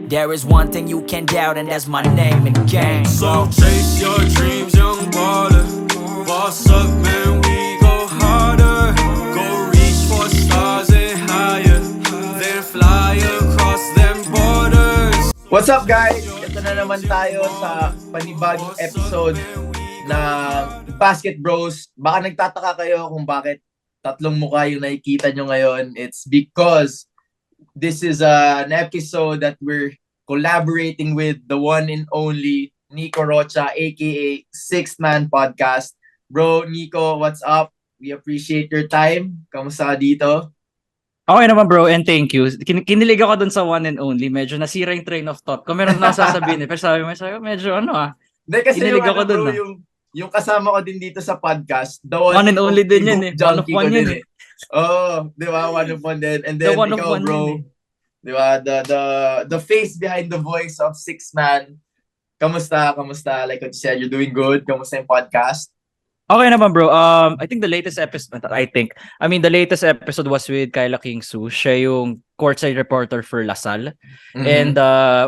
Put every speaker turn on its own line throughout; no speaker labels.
There is one thing you can doubt, and that's my name in the game.
So chase your dreams, young baller. Boss up, man, we go harder. Go reach for stars and higher. Then fly across them borders.
What's up, guys? Ito na naman tayo sa panibagong episode ng BasketBros. Baka nagtataka kayo kung bakit tatlong mukha yung nakikita nyo ngayon. It's because this is an episode that we're collaborating with the one and only Nico Rocha, aka Sixth Man Podcast. Bro, Nico, what's up? We appreciate your time. Kamusta ka dito?
Okay naman bro, and thank you. Kinilig ako dun sa one and only. Medyo nasira yung train of thought ko. Meron na sasabihin pero sabi mo, medyo
Hindi, kasi
kinilig
yung,
ako dun,
bro, yung kasama ko din dito sa podcast, the one
and only din yan eh. One of one yan eh.
Oh, di ba? One of one din. And then
The one of
ikaw,
one
bro,
din
di ba? The face behind the voice of Six Man. Kamusta? Like what you said, you're doing good. Kamusta yung podcast?
Okay naman bro. I think the latest episode, the latest episode was with Kyla Kingsu. Siya yung courtside reporter for LaSalle.
Mm-hmm.
And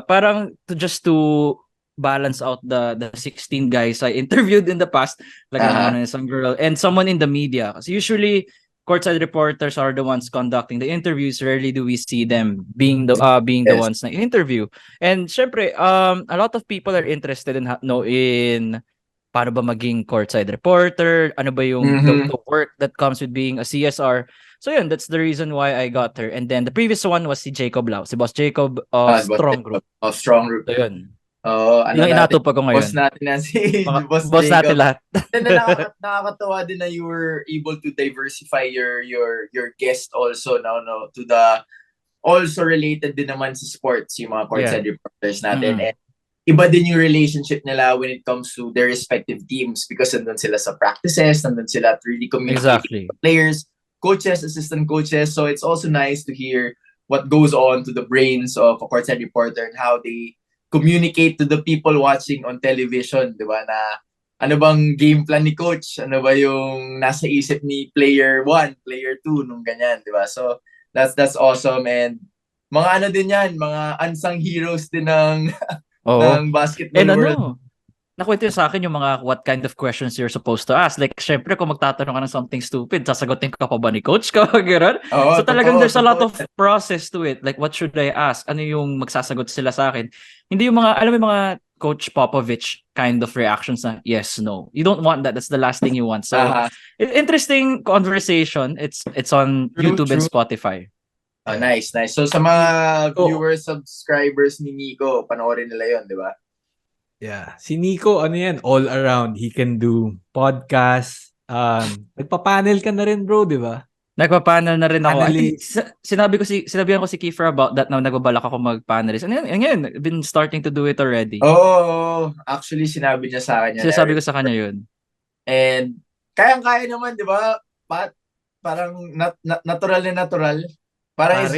parang to balance out the 16 guys I interviewed in the past, like some girl and someone in the media. Kasi usually courtside reporters are the ones conducting the interviews. Rarely do we see them being the ones na interview. And syempre, a lot of people are interested in paano ba maging courtside reporter, ano ba yung the work that comes with being a CSR. So yun, that's the reason why I got her. And then the previous one was si Jacob Lau, si Boss Jacob of Strong Group.
Of Strong Group.
So yun.
Yung
inatupag ko ngayon.
Boss natin na si
Boss natin lahat.
And then nakakatawa din na you were able to diversify your guest also now to the also related din naman sa sports, yung mga courtside reporters natin. And iba din yung relationship nila when it comes to their respective teams because nandun sila sa practices, nandun sila to really communicate with players, coaches, assistant coaches. So it's also nice to hear what goes on to the brains of a courtside reporter and how they communicate to the people watching on television, di ba, na ano bang game plan ni coach, ano ba yung nasa isip ni player 1, player 2, nung ganyan, di ba? So that's awesome. And mga din yan, mga unsung heroes din ng ng basketball world.
Nakwento yun sa akin yung mga what kind of questions you're supposed to ask. Like, syempre, kung magtatanong ka ng something stupid, sasagutin ka pa ba ni coach? Gano'n? So talagang there's a lot of process to it. Like, what should I ask? Ano yung magsasagot sila sa akin? Hindi yung mga, alam mo yung mga Coach Popovich kind of reactions na yes, no. You don't want that. That's the last thing you want. So, interesting conversation. It's on YouTube and Spotify.
Oh, nice. So, sa mga viewers, subscribers ni Nico, panoorin nila yun, di ba?
Yeah. Si Nico, ano yan, all around. He can do podcast. Nagpa-panel ka na rin, bro, di ba?
Nagpa-panel na rin ako. Sinabihan ko si Kiefer about that now. Nagbabalak ako mag-panelist. And ngayon, I've been starting to do it already.
Oh, actually, sinabi niya sa akin.
Sinasabi ko sa kanya yun.
And, kayang-kaya naman, di ba? Parang natural na natural. Parang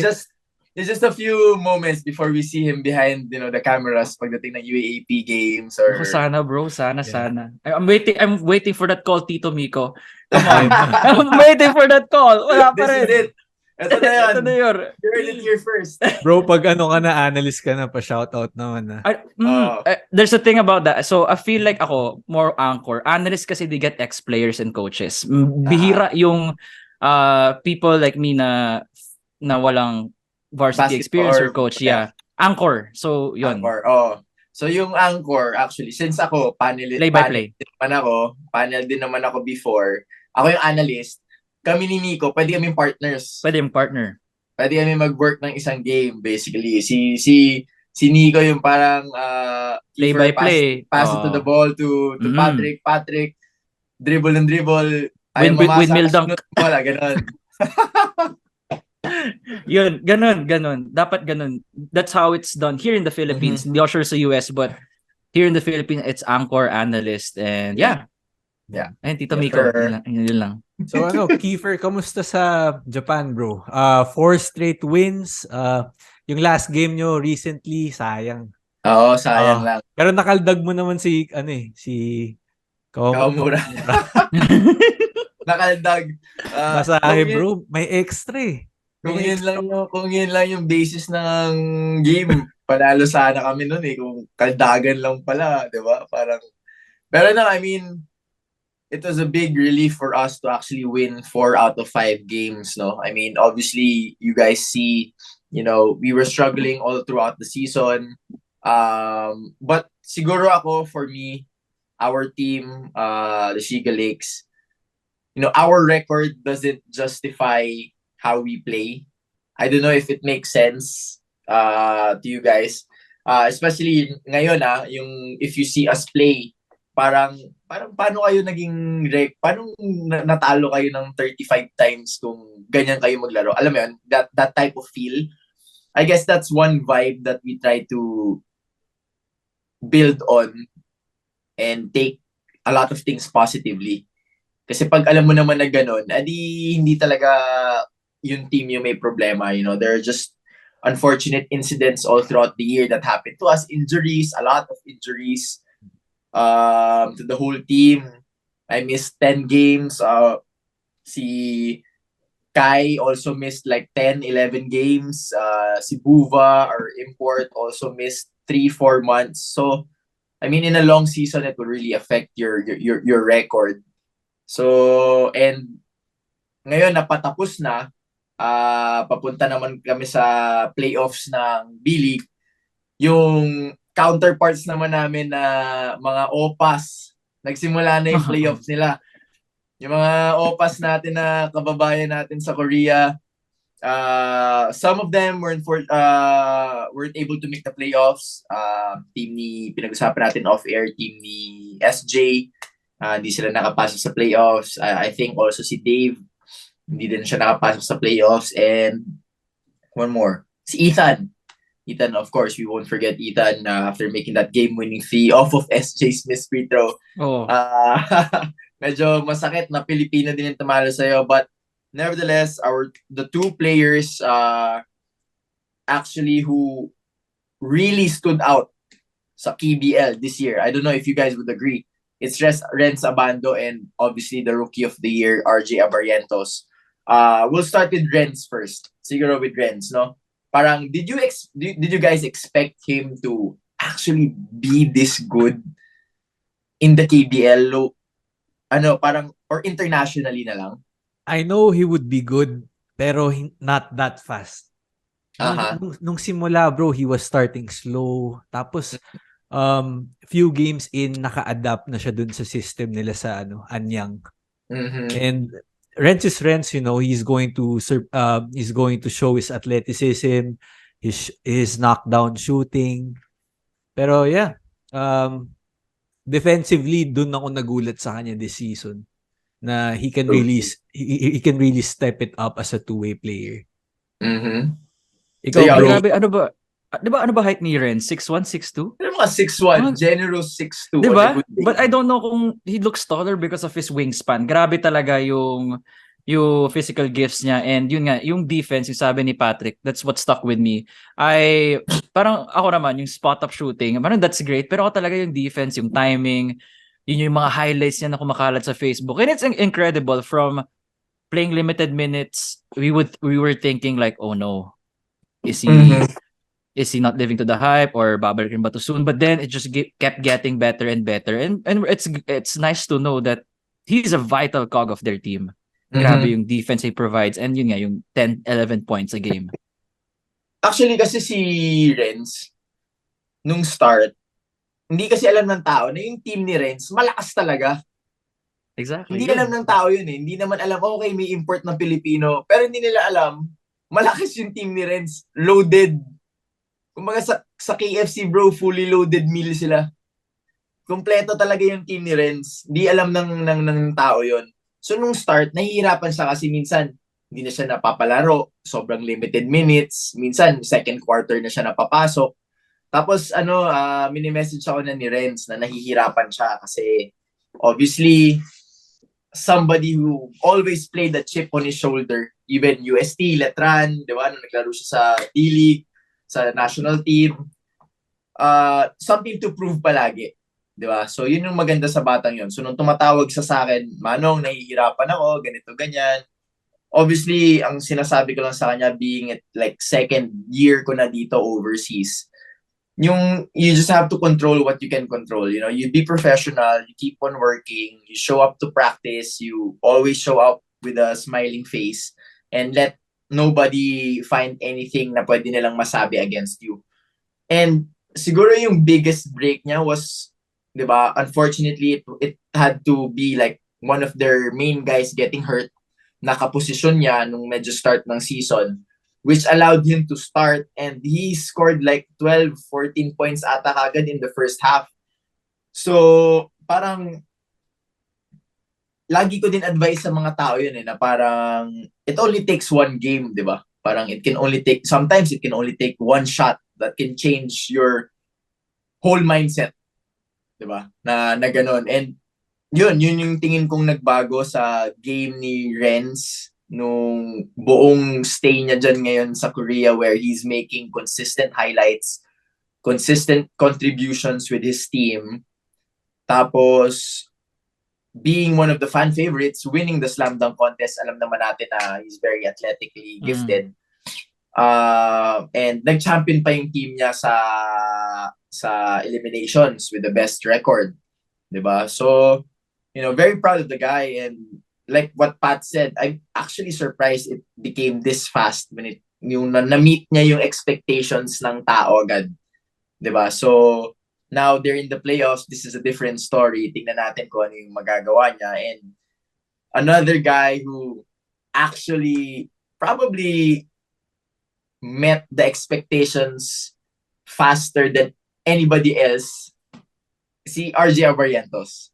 it's just a few moments before we see him behind, the cameras pagdating ng UAAP games or
sana bro, sana. I'm waiting for that call, Tito Miko. Come on. I'm waiting for that call. Wala pa rin.
This is it. Ito na yun. You heard it here first.
Bro, pag analyst ka na, pa-shoutout naman na.
There's a thing about that. So, I feel like ako, more anchor. Analyst kasi they get ex-players and coaches. Bihira yung people like me na walang varsity experience or coach. Yeah. Anchor. So, yun.
Anchor, So, yung anchor, actually, since ako, panel din naman ako before. Ako yung analyst. Kami ni Nico, pwede kaming partners.
Pwede yung partner.
Pwede kami mag-work ng isang game, basically. Si Nico yung parang
play-by-play.
Pass it to the ball to Patrick. Patrick, dribble.
Windmill dunk.
Wala, ganon.
Yun, ganun. Dapat ganun. That's how it's done here in the Philippines. Hindi ako sure sa US, but here in the Philippines, it's anchor, analyst, and yeah. Ayun, Tito Miko. Yun lang.
So Kiefer, kamusta sa Japan, bro? 4 straight wins. Yung last game nyo recently, sayang.
Oo, sayang lang.
Pero nakaldag mo naman si
Kawamura. Nakaldag.
Masahe, bro. May extra eh.
Kung yun lang yung basis ng game, Panalo sana kami noon eh, kung kaldagan lang pala, di ba? Parang, pero no, I mean, it was a big relief for us to actually win 4 out of 5 games, no? I mean, obviously, you guys see, we were struggling all throughout the season. But siguro ako, for me, our team, the Shiga Lakes, our record doesn't justify how we play. I don't know if it makes sense to you guys. Especially ngayon, if you see us play, parang paano kayo naging paano natalo kayo ng 35 times kung ganyan kayo maglaro? Alam mo yun, that type of feel. I guess that's one vibe that we try to build on and take a lot of things positively. Kasi pag alam mo naman na ganun, adi hindi talaga yung team yung may problema. There are just unfortunate incidents all throughout the year that happened to us. Injuries, a lot of injuries to the whole team. I missed 10 games. Si Kai also missed like 10, 11 games. Si Buva, our import, also missed 3-4 months. So, I mean, in a long season, it will really affect your record. So, and ngayon napatapos na, papunta naman kami sa playoffs ng B-League. Yung counterparts naman namin na mga OPAS, nagsimula na yung playoffs nila. Yung mga OPAS natin na kababayan natin sa Korea, some of them weren't able to make the playoffs. Team ni, pinag-usapan natin off-air, team ni SJ, hindi sila nakapasok sa playoffs. I think also si Dave, hindi din siya nakapasok sa playoffs. And one more, si Ethan. Ethan, of course, we won't forget Ethan after making that game-winning three off of SJ's missed free throw.
Oh.
Medyo masakit na Pilipino din yung tumalo sa'yo. But nevertheless, the two players actually who really stood out sa KBL this year, I don't know if you guys would agree, it's Rhenz Abando and obviously the Rookie of the Year, RJ Abarrientos. We'll start with Rhenz first. Siguro with Rhenz, no? Parang, did you guys expect him to actually be this good in the KBL? Parang, or internationally na lang?
I know he would be good, pero not that fast. Nung simula, bro, he was starting slow. Tapos, few games in, naka-adapt na siya dun sa system nila sa Anyang. And Rhenz is Rhenz, he's going to show his athleticism, his knockdown shooting. Pero yeah, defensively, dun ako nagulat sa kanya this season na he can really step it up as a two-way player.
Ikaw, so, grabe, ano ba height ni Rhenz? 6'1", 6'2"?
Ano mga 6'1", generous 6'2".
Diba? But I don't know kung he looks taller because of his wingspan. Grabe talaga yung physical gifts niya. And yun nga, yung defense, yung sabi ni Patrick, that's what stuck with me. Parang ako naman, yung spot-up shooting, parang that's great. Pero ako talaga yung defense, yung timing, yun yung mga highlights niya na kumakalat sa Facebook. And it's incredible. From playing limited minutes, we were thinking like, oh no, is he not living to the hype or babalikin ba too soon? But then it just kept getting better and better. And it's nice to know that he's a vital cog of their team. Grabe yung defense he provides. And yun nga, yung 10, 11 points a game.
Actually, kasi si Rhenz, nung start, hindi kasi alam ng tao na yung team ni Rhenz, malakas talaga.
Exactly.
Hindi alam ng tao yun eh. Hindi naman alam, okay, may import ng Pilipino. Pero hindi nila alam, malakas yung team ni Rhenz. Loaded. Kumbaga sa KFC, bro, fully loaded meal sila. Kompleto talaga yung team ni Rhenz. Hindi alam ng tao yon. So nung start, nahihirapan siya kasi minsan hindi na siya napapalaro. Sobrang limited minutes. Minsan, second quarter na siya napapasok. Tapos mini-message ako na ni Rhenz na nahihirapan siya kasi obviously, somebody who always played the chip on his shoulder. Even UST, Letran, di ba? Nung naglaro siya sa D-League, sa national team. Something to prove palagi. Di ba? So, yun yung maganda sa batang yun. So, nung tumatawag sa akin, Manong, nahihirapan ako, ganito, ganyan. Obviously, ang sinasabi ko lang sa kanya, being it like second year ko na dito overseas, you just have to control what you can control. You know, you be professional, you keep on working, you show up to practice, you always show up with a smiling face, and let nobody find anything na pwede nilang masabi against you. And siguro yung biggest break niya was, di ba, unfortunately, it had to be like one of their main guys getting hurt. Nakaposisyon niya nung medyo start ng season, which allowed him to start, and he scored like 12, 14 points ata kagad in the first half. So, parang lagi ko din advice sa mga tao yun na parang it only takes one game, di ba? Parang sometimes it can only take one shot that can change your whole mindset. Di ba? Na ganun. And yun yung tingin kong nagbago sa game ni Rhenz nung buong stay niya dyan ngayon sa Korea, where he's making consistent highlights, consistent contributions with his team. Tapos, being one of the fan favorites, winning the slam dunk contest, alam naman natin na he's very athletically gifted. And nag-champion pa yung team niya sa eliminations with the best record. Diba? So, you know, very proud of the guy. And like what Pat said, I'm actually surprised it became this fast when yung na-meet niya yung expectations ng tao agad. Diba? So, now they're in the playoffs. This is a different story. Tingnan natin kung ano yung magagawa niya. And another guy who actually probably met the expectations faster than anybody else, si RJ Abarrientos.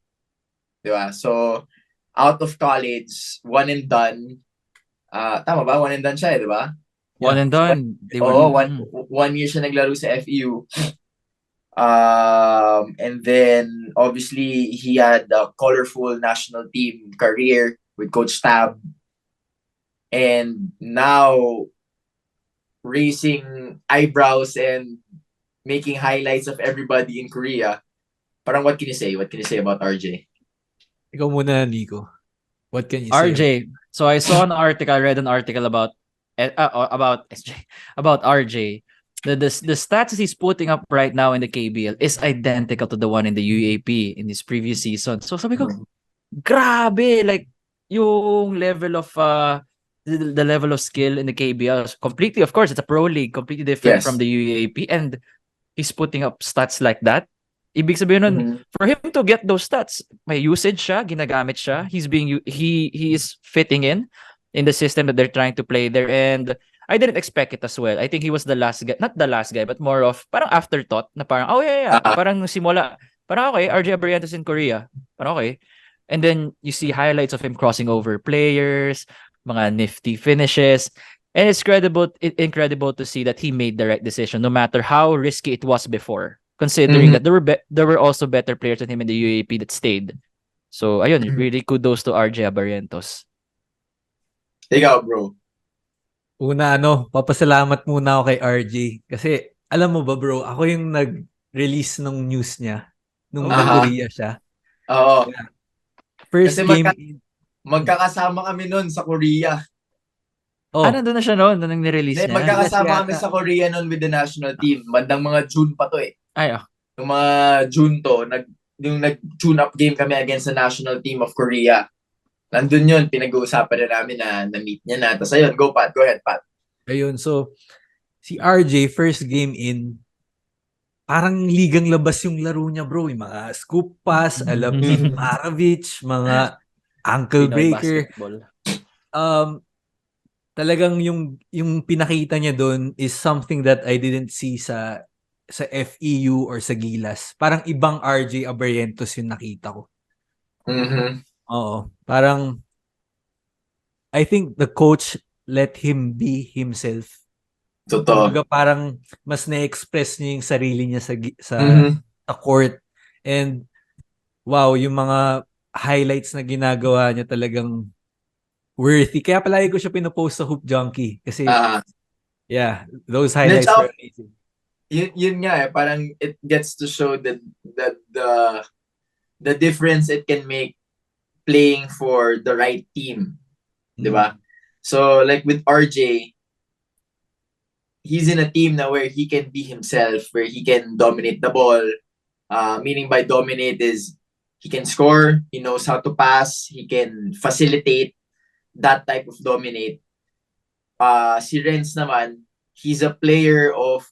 Diba? So, out of college, one and done. Tama ba? One and done siya, diba?
One and done.
One year siya naglaro sa FEU. And then, obviously, he had a colorful national team career with Coach Tab. And now, raising eyebrows and making highlights of everybody in Korea. Parang what can you say? What can you say about RJ?
Ikaw muna, Nico. What can you say?
RJ. So I saw an article, I read an article about SJ, about RJ. The stats he's putting up right now in the KBL is identical to the one in the UAP in his previous season. So sabi ko, grabe, like yung level of the level of skill in the KBL is completely, of course, it's a pro league, completely different from the UAP, and he's putting up stats like that. Ibig sabihin nun, for him to get those stats, may usage siya, ginagamit siya, he is fitting in the system that they're trying to play there, and I didn't expect it as well. I think he was the last guy, not the last guy, but more of parang afterthought na parang, oh yeah, parang simula, parang okay, RJ Abarrientos in Korea, parang okay. And then you see highlights of him crossing over players, mga nifty finishes, and it's incredible to see that he made the right decision, no matter how risky it was before, considering that there were also better players than him in the UAP that stayed. So ayun, really kudos to RJ Abarrientos.
Ikaw, bro.
Una, papasalamat muna ako kay RJ. Kasi, alam mo ba bro, ako yung nag-release ng news niya nung nag-Korea siya.
Oo.
Yeah. First
kasi
game...
magkakasama kami nun sa Korea.
Nandun na siya noon, nung nirelease niya?
Magkakasama kami sa Korea nun with the national team. Bandang mga June pa to eh. Yung mga June to, yung nag-tune up game kami against the national team of Korea. Nandun yun, pinag-uusapan na namin na na-meet niya na. Tapos ayun, go ahead, Pat.
Ayun, so, si RJ, first game in, parang ligang labas yung laro niya, bro. Yung mga scoop pass, alapin, Maravich, mga ankle breaker. Talagang yung pinakita niya doon is something that I didn't see sa FEU or sa Gilas. Parang ibang RJ Abarrientos yung nakita ko. Oo. Parang, I think the coach let him be himself.
Totoo.
Kumbaga parang mas na-express niya yung sarili niya sa court. And, wow, yung mga highlights na ginagawa niya talagang worthy. Kaya palagi ko siya pinopost sa Hoopjunkie. Kasi, yeah, those highlights were amazing.
Yun nga eh, parang it gets to show that the difference it can make playing for the right team. Diba? So, like with RJ, he's in a team now where he can be himself, where he can dominate the ball. Meaning by dominate is he can score, he knows how to pass, he can facilitate, that type of dominate. Si Rhenz naman, he's a player of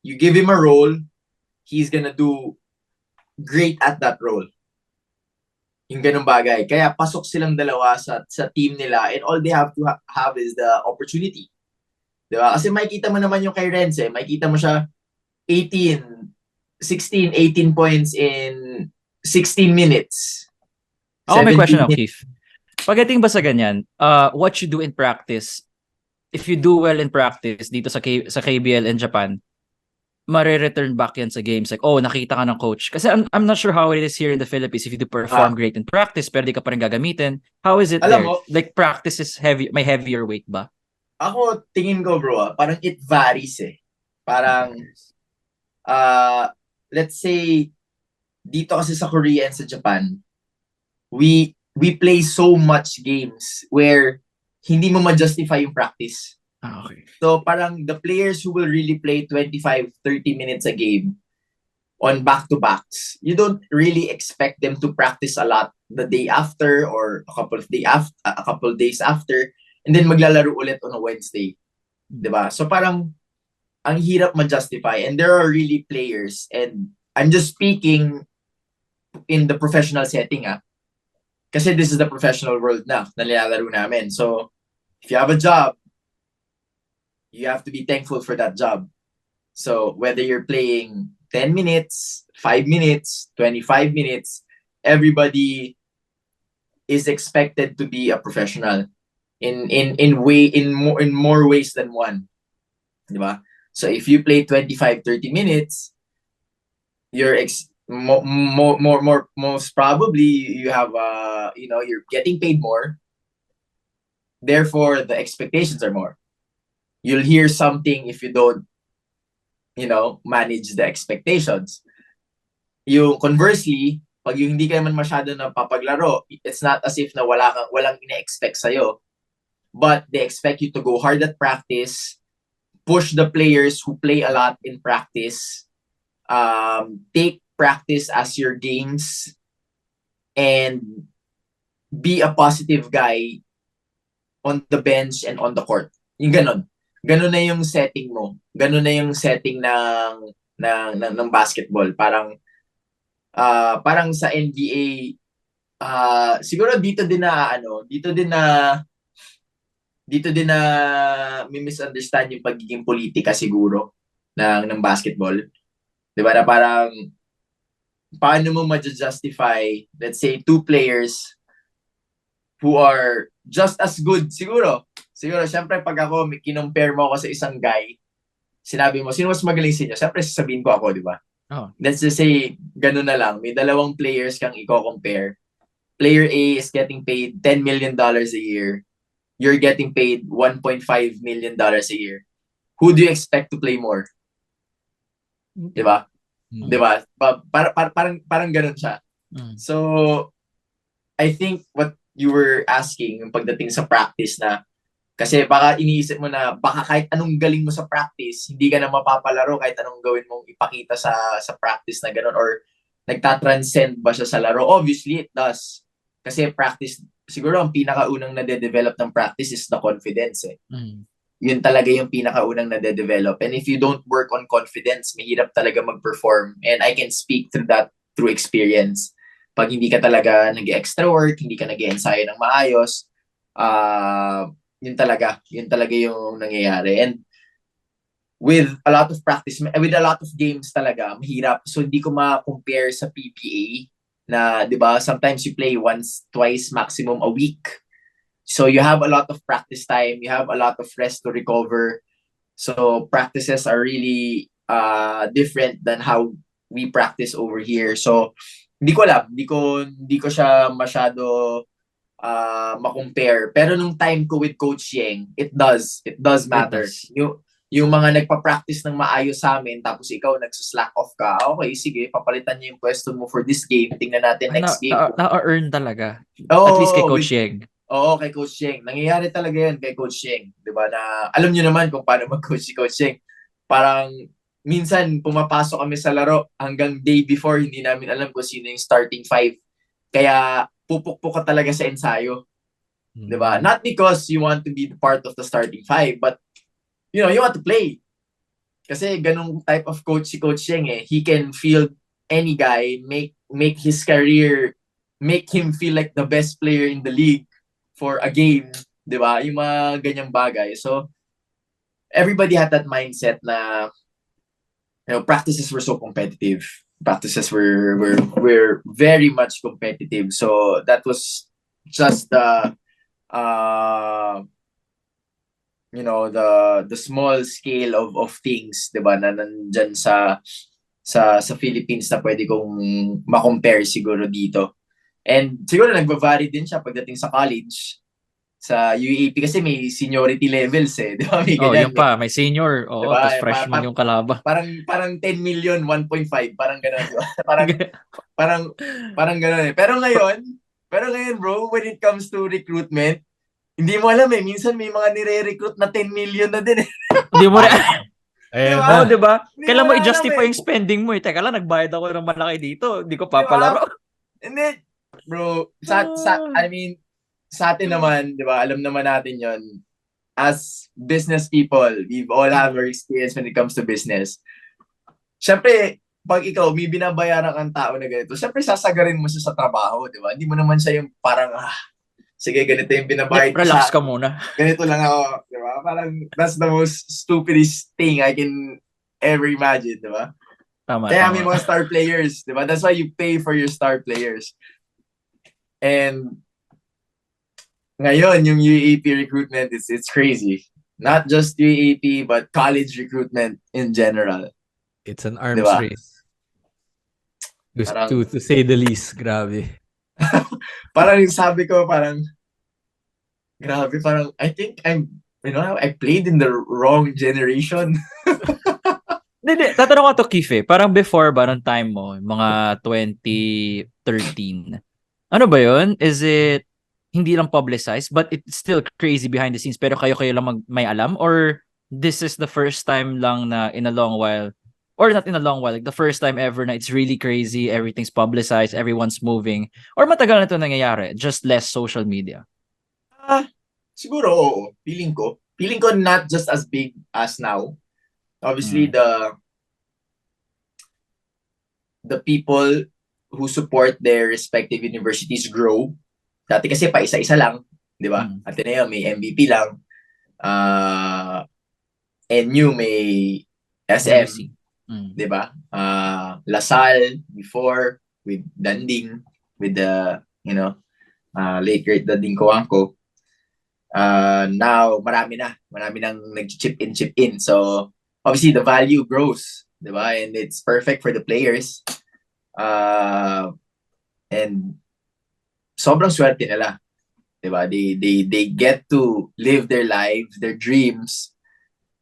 you give him a role, he's gonna do great at that role. Yung ganung bagay. Kaya pasok silang dalawa sa team nila, and all they have to have is the opportunity. Diba? Kasi makikita mo naman yung kay Rhenz makikita mo siya 18 points in 16 minutes.
Ako may question ako,
minutes.
Keith. Pagdating ba sa ganyan, what you do in practice, if you do well in practice dito sa KBL in Japan, mare-return back yan sa games. Like, nakita ka ng coach. Kasi I'm not sure how it is here in the Philippines if you do perform great in practice pero di ka pa rin gagamitin. How is it
Alam
there?
mo,
Like, practice is heavy, may heavier weight ba?
Ako, tingin ko bro, parang it varies Parang, let's say, dito kasi sa Korea and sa Japan, we play so much games where hindi mo ma-justify yung practice.
Okay.
So parang the players who will really play 25-30 minutes a game on back-to-backs, you don't really expect them to practice a lot the day after or a couple of days after, and then maglalaro ulit on a Wednesday. Diba? So parang ang hirap ma-justify, and there are really players, and I'm just speaking in the professional setting kasi this is the professional world na nilalaro namin. So if you have a job, you have to be thankful for that job. So whether you're playing 10 minutes, 5 minutes, 25 minutes, everybody is expected to be a professional in more ways than one. Diba? So if you play 25-30 minutes, you're most probably you have you're getting paid more. Therefore the expectations are more. You'll hear something if you don't, manage the expectations. Yung conversely, pag yung hindi ka naman masyado napapaglaro, it's not as if na walang ina-expect sa'yo. But they expect you to go hard at practice, push the players who play a lot in practice, take practice as your games, and be a positive guy on the bench and on the court. Yung ganon. Ganon na yung setting mo. Ganon na yung setting ng basketball. Parang sa NBA, siguro dito din na may misunderstand yung pagiging politika siguro ng basketball. Diba na parang paano mo ma-justify, let's say, two players who are just as good siguro, syempre pag ako, kinompare mo ako sa isang guy, sinabi mo, sino mas magaling sa inyo? Syempre sasabihin ko ako, di ba?
Oh.
Let's just say, ganun na lang. May dalawang players kang i-compare. Player A is getting paid $10 million a year. You're getting paid $1.5 million a year. Who do you expect to play more? Di ba? Di ba? Parang ganun siya. So, I think what you were asking, yung pagdating sa practice na, kasi baka iniisip mo na baka kahit anong galing mo sa practice, hindi ka na mapapalaro kahit anong gawin mong ipakita sa practice na gano'n, or nagtatranscend ba siya sa laro? Obviously, it does. Kasi practice, siguro ang pinakaunang nade-develop ng practice is the confidence Yun talaga yung pinakaunang nade-develop. And if you don't work on confidence, mahirap talaga mag-perform. And I can speak through that through experience. Pag hindi ka talaga nag-extra work, hindi ka nag-ensayo ng maayos, yun talaga yung nangyayari. And with a lot of practice, with a lot of games talaga, mahirap. So hindi ko ma-compare sa PBA na, di ba, sometimes you play once, twice, maximum a week. So you have a lot of practice time, you have a lot of rest to recover. So practices are really different than how we practice over here. So hindi ko alam, hindi ko siya masyado ma-compare. Pero nung time ko with Coach Yeng, it does matter. Yung mga nagpa-practice ng maayos sa amin, tapos ikaw nagsuslack off ka, okay, sige, papalitan niyo yung pwesto mo for this game. Tingnan natin next game.
Na-earn talaga.
Oh,
at least kay Coach Yeng.
Oo, kay Coach Shean. Nangyayari talaga yan kay Coach Shean. Diba? Na, alam nyo naman kung paano mag-coach si Coach Shean. Parang, minsan, pumapasok kami sa laro hanggang day before, hindi namin alam kung sino yung starting five. Kaya, pupukpuk ka talaga sa ensayo. Diba? Not because you want to be the part of the starting five, but, you know, you want to play. Kasi ganung type of coach si Coach Shean eh. He can field any guy, make his career, make him feel like the best player in the league for a game, di ba? Yung mga ganyang bagay. So, everybody had that mindset na, you know, practices were so competitive. Practices were very much competitive. So, that was just the, you know, the small scale of things, di ba, na nandyan sa Philippines na pwede kong ma-compare siguro dito. And siguro nagva-vary din siya pagdating sa college, sa UAAP kasi may seniority levels eh, di ba? May ganyan,
yun pa, may senior. Oo,
diba?
tapos freshman yung kalaba.
Parang 10 million, 1.5, parang gano'n, di ba? parang gano'n eh. Pero ngayon bro, when it comes to recruitment, hindi mo alam eh, minsan may mga nire-recruit na 10 million na din eh.
Hindi mo rin.
Ayun
Diba?
na.
Diba? Kailan mo
wala
i-justify
alam eh.
yung spending mo eh. Teka lang, nagbayad ako ng malaki dito. Hindi ko papalaro.
Hindi, bro, I mean, sa atin naman, di ba, alam naman natin yon. As business people, we've all have our experience when it comes to business. Siyempre, pag ikaw, may binabayaran kang tao na ganito, siyempre sasagarin mo siya sa trabaho, di ba? Hindi mo naman siya yung parang, sige, ganito yung binabayad ko
Relax
sa,
ka muna.
ganito lang ako, di ba? Parang, that's the most stupidest thing I can ever imagine, di ba?
Tama,
Kaya
tama.
may mga star players, di ba? That's why you pay for your star players. And ngayon, yung UAAP recruitment, it's crazy. Not just UAAP, but college recruitment in general.
It's an arms
Diba?
race. To say the least, grabe.
Parang sabi ko, grabe, I think I played in the wrong generation.
Hindi. Tatanong ko to, Kiefer. Parang before ba, nung time mo, mga 2013, ano ba yun? Is it hindi lang publicized, but it's still crazy behind the scenes, pero kayo lang may alam? Or this is the first time lang na in a long while, or not in a long while, like the first time ever na it's really crazy, everything's publicized, everyone's moving, or matagal na ito nangyayari, just less social media?
Siguro, oo. Feeling ko not just as big as now. Obviously, the people who support their respective universities grow. Dati kasi pa isa-isa lang, di ba? Ateneo may MVP lang. NU may SM, di ba? Lasal before with Danding, with the, late great Danding Coangco. Now, marami nang nag-chip in. So, obviously, the value grows, di ba? And it's perfect for the players. And sobrang swerte nila. Diba? They get to live their lives, their dreams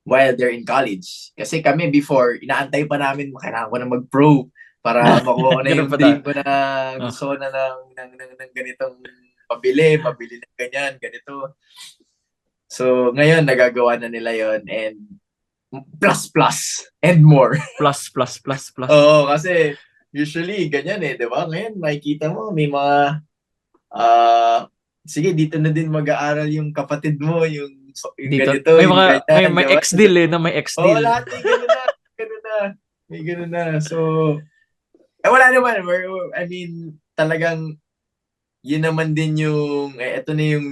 while they're in college. Kasi kami before, inaantay pa namin kailangan ko na mag-pro para makuha ko na yung dream ko na gusto ko na ng ganitong pabili ng ganito. So, ngayon, nagagawa na nila yon and plus and more.
Plus.
Oo, kasi usually, ganyan eh, di ba? Ngayon, makikita mo, may mga sige, dito na din mag-aaral yung kapatid mo, yung ganito.
May ex-deal eh, na may ex-deal.
Oo, lahat may gano'n na. So, wala naman. I mean, talagang, yun naman din yung, ito na yung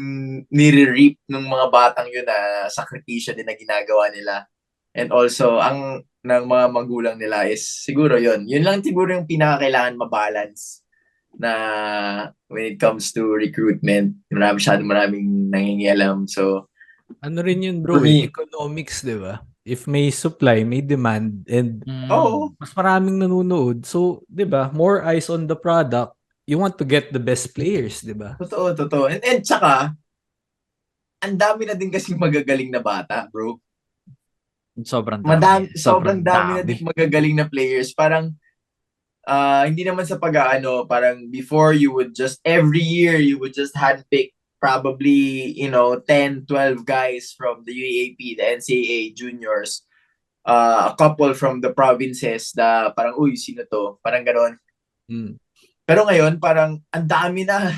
nire-reap ng mga batang yun na sakripisyo din na ginagawa nila. And also, ang ng mga magulang nila is siguro yun. Yun lang siguro yung pinakakailangan mabalance na when it comes to recruitment. Maraming nangingialam. So,
ano rin yun bro, economics, di ba? If may supply, may demand, and mas maraming nanonood. So, di ba, more eyes on the product, you want to get the best players, di ba?
Totoo. And tsaka, ang dami na din kasing magagaling na bata, bro.
Sobrang dami
na din magagaling na players. Parang, hindi naman sa parang before you would just, every year, you would just handpick probably, 10, 12 guys from the UAAP, the NCAA juniors, a couple from the provinces na parang, uy, sino to? Parang ganon. Pero ngayon, parang ang dami na.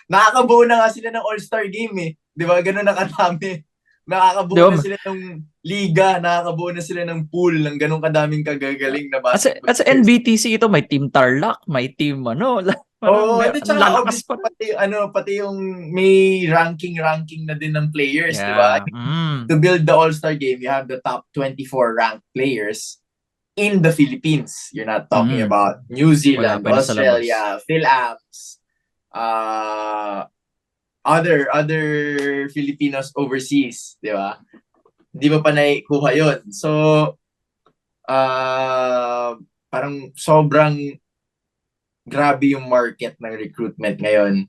Nakakabuo na nga sila ng all-star game eh. Di ba? Ganon na kadami. Nakakabuo na sila ng liga, nakakabuo na sila ng pool, ng ganong kadaming kagagaling na basketball.
At sa NBTC ito, may team Tarlac, may team
lalakas pa. Pati yung may ranking na din ng players, di ba? To build the All-Star game, you have the top 24 ranked players in the Philippines. You're not talking about New Zealand, Australia, Phil-Ams, other Filipinos overseas, di ba? Di ba pa naikuha yun? So, parang sobrang grabe yung market ng recruitment ngayon.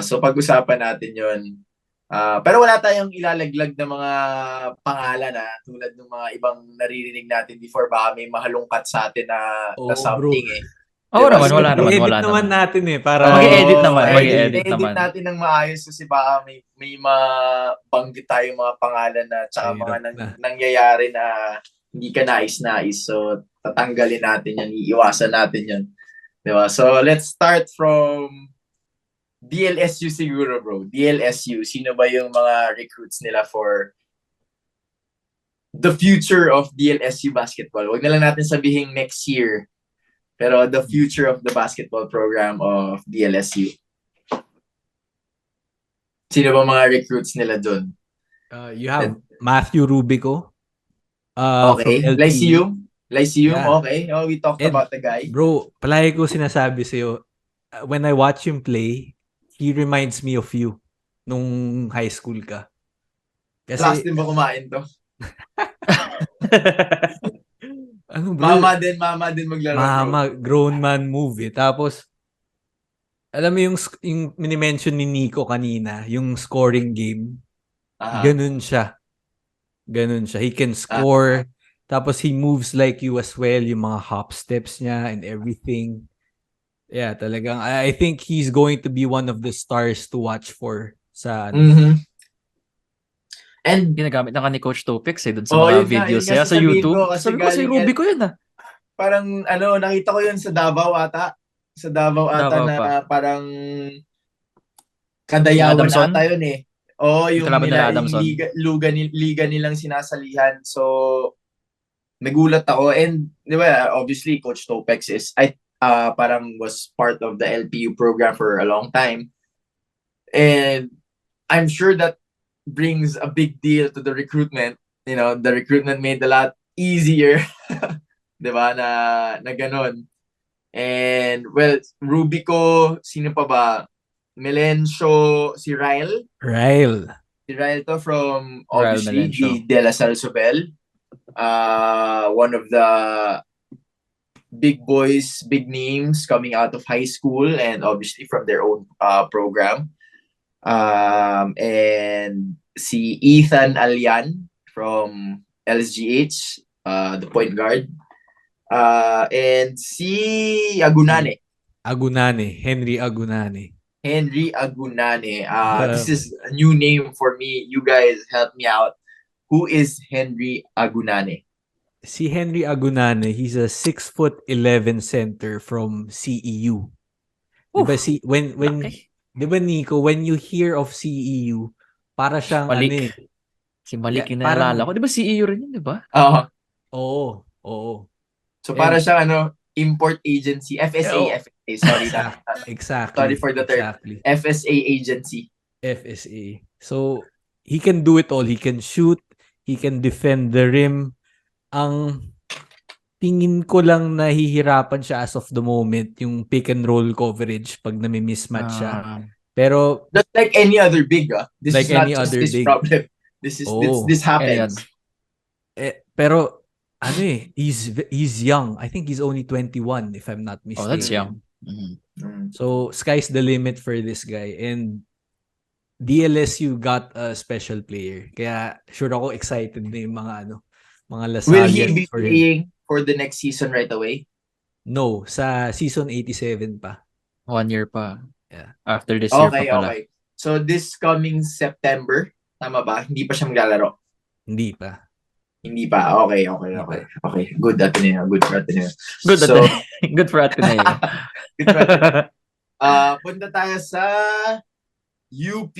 So, pag-usapan natin yun. Pero wala tayong ilalaglag na mga pangalan tulad ng mga ibang naririnig natin before. Baka may mahalungkat sa atin na something
wala naman
natin para
mag-edit naman.
Natin ng maayos kasi baka may mabanggit tayo mga pangalan na tsaka mga nangyayari na hindi ka nais-nais. So, tatanggalin natin yan, iiwasan natin yan. Diba? So, let's start from DLSU siguro, bro. DLSU, sino ba yung mga recruits nila for the future of DLSU basketball? Huwag na lang natin sabihin next year. Pero the future of the basketball program of DLSU. Sino ba mga recruits nila dun?
You have Matthew Rubico.
Okay. Lyceum. Yeah. Okay. We talked about the guy.
Bro, palagi ko sinasabi sa'yo, when I watch him play, he reminds me of you nung high school ka.
Kasi, last din ba kumain to?
Bro?
Mama din maglaro.
Mama, grown man move eh. Tapos, alam mo yung mini-mention ni Nico kanina, yung scoring game, ganun siya. He can score, tapos he moves like you as well, yung mga hop steps niya and everything. Yeah, talagang, I think he's going to be one of the stars to watch for sa
And ginagamit na ni Coach Topix dun sa mga videos niya sa YouTube. Sabi ko si Rubico yun
Parang nakita ko yun sa Davao ata. Sa Davao ata na parang Kadayawan ata yun eh. Yung liga nilang sinasalihan. So, nagulat ako. And, di ba, obviously, Coach Topix parang was part of the LPU program for a long time. And I'm sure that brings a big deal to the recruitment. The recruitment made a lot easier. Diba? Na ganon. And, well, Rubico, sino pa ba? Melencio, si Ryle. Si Ryle to from, obviously, the De La Salle Sobel. One of the big boys, big names coming out of high school and obviously from their own program. And si Ethan Alian from LSGH, the point guard. And si Agunanne.
Henry Agunanne.
This is a new name for me. You guys help me out. Who is Henry Agunanne?
Si Henry Agunanne, he's a 6'11" center from CEU. Diba diba Nico, when you hear of CEU, para siyang
si Malik yung naalala ko. Diba CEU rin yun, diba?
Oo.
So para siyang import agency, FSA. Sorry na.
Exactly.
Sorry for the term.
Exactly.
FSA agency.
FSA. So he can do it all. He can shoot, he can defend the rim. Ang tingin ko lang nahihirapan siya as of the moment yung pick and roll coverage pag nami-mismatch siya. Pero
just like any other big, this
like
is not
any
just
other
this
big
problem. This happens.
Pero he's young. I think he's only 21 if I'm not mistaken.
That's young.
So sky's the limit for this guy, and DLSU got a special player. Kaya sure ako excited na yung mga Lasalian.
Will he be playing for the next season right away?
No, sa season 87 pa.
1 year pa.
Yeah.
After this year pa pala.
Okay. So this coming September, tama ba? Hindi pa siya maglalaro.
Hindi pa.
Hindi pa. Okay. Good Ateneo. Good for Ateneo.
Good
So,
good for Ateneo.
good for Ateneo. Punta tayo sa UP.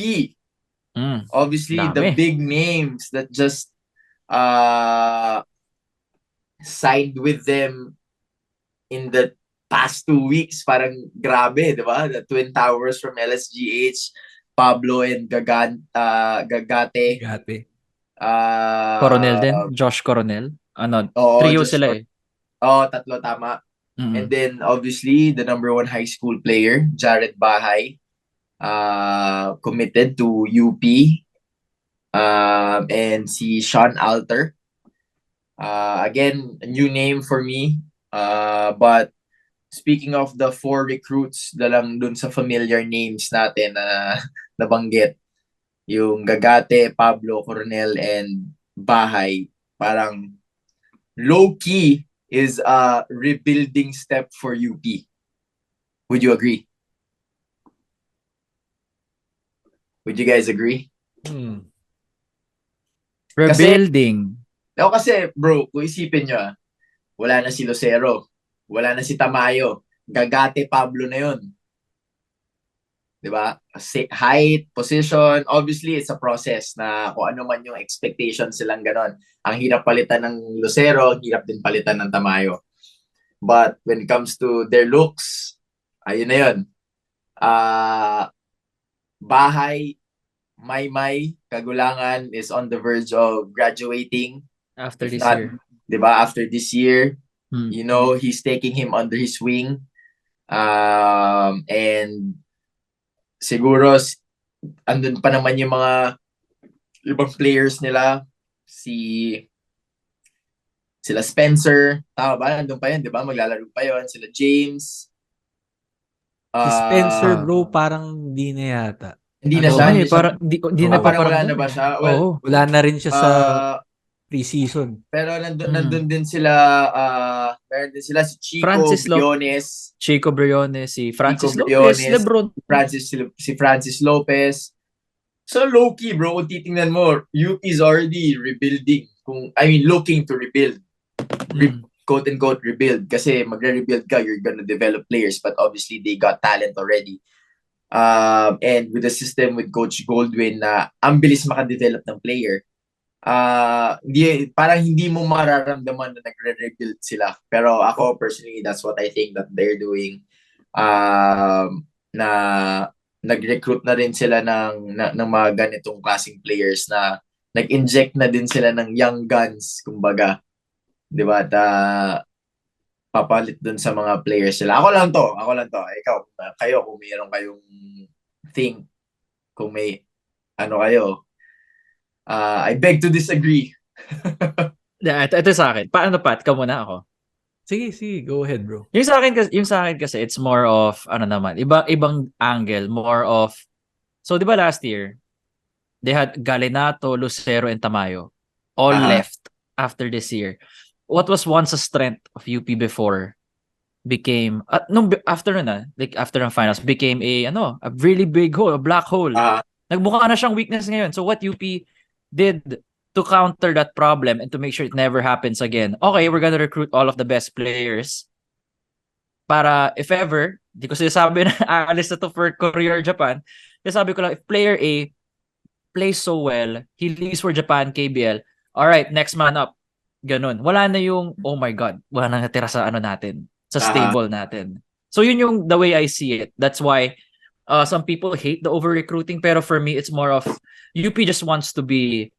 Obviously, the
Dami.
big names that just signed with them in the past 2 weeks. Parang grabe, di ba? The Twin Towers from LSGH, Pablo and Gagate.
Gagate.
Coronel din. Josh Coronel. Trio sila eh.
Tatlo, tama. And then, obviously, the number 1 high school player, Jared Bahay, committed to UP. And si Shean Alter. Again, a new name for me. But speaking of the 4 recruits na lang dun sa familiar names natin na nabanggit, yung Gagate, Pablo, Coronel, and Bahay, parang low-key is a rebuilding step for UP. Would you agree? Would you guys agree?
Rebuilding.
Kasi bro, kung isipin nyo, wala na si Lucero, wala na si Tamayo, Gagate, Pablo na yun. Diba? Height, position, obviously it's a process na kung ano man yung expectation silang ganon. Ang hirap palitan ng Lucero, hirap din palitan ng Tamayo. But when it comes to their looks, ayun na yun. Bahay, Maymay, Kagulangan is on the verge of graduating.
After this year.
Diba? After this year, you know, he's taking him under his wing. And siguro, andun pa naman yung mga ibang players nila. Sila Spencer. Tama ba? Andun pa yun, diba? Maglalaro pa yun. Sila James.
Si Spencer, bro, parang di na yata.
Hindi na siya.
Hindi na pa
wala na ba siya? Well,
wala na rin siya sa pre-season.
Pero nandun din sila, meron din sila si Chico Briones.
Chico Briones, si Francis
Chico
Lopez,
Briones,
Lebron.
Si Francis Lopez. So low-key, bro, kung titingnan mo, UP is already rebuilding. Looking to rebuild. Quote-unquote rebuild. Kasi magre-rebuild ka, you're gonna develop players. But obviously, they got talent already. And with the system with Coach Baldwin na ang bilis makadevelop ng player, parang hindi mo mararamdaman na nagre-rebuild sila. Pero ako personally, that's what I think that they're doing. Na nag-recruit na rin sila ng mga ganitong klaseng players na nag-inject na din sila ng young guns, kumbaga. Diba? Papalit dun sa mga players sila. Ako lang to. Kayo, kung mayroon kayong thing, kung may kayo, I beg to disagree.
Ito sa akin. Paano, Pat? Ka muna ako.
Sige. Go ahead, bro.
Yung sa akin kasi, it's more of, ibang angle. More of, so di ba last year, they had Galinato, Lucero, and Tamayo. All left after this year. What was once a strength of UP before became, after ng finals, became a really big hole, a black hole. Nagmukha na siyang weakness ngayon. So what UP did to counter that problem and to make sure it never happens again. Okay, we're gonna recruit all of the best players para if ever, di ko sinasabi na aalis na to for Korea or Japan, sinasabi ko lang, if player A plays so well, he leaves for Japan, KBL, alright, next man up. Ganun. Wala na yung, oh my God, wala na natira sa natin, sa stable natin. So yun yung the way I see it. That's why some people hate the over-recruiting, pero for me, it's more of UP just wants to be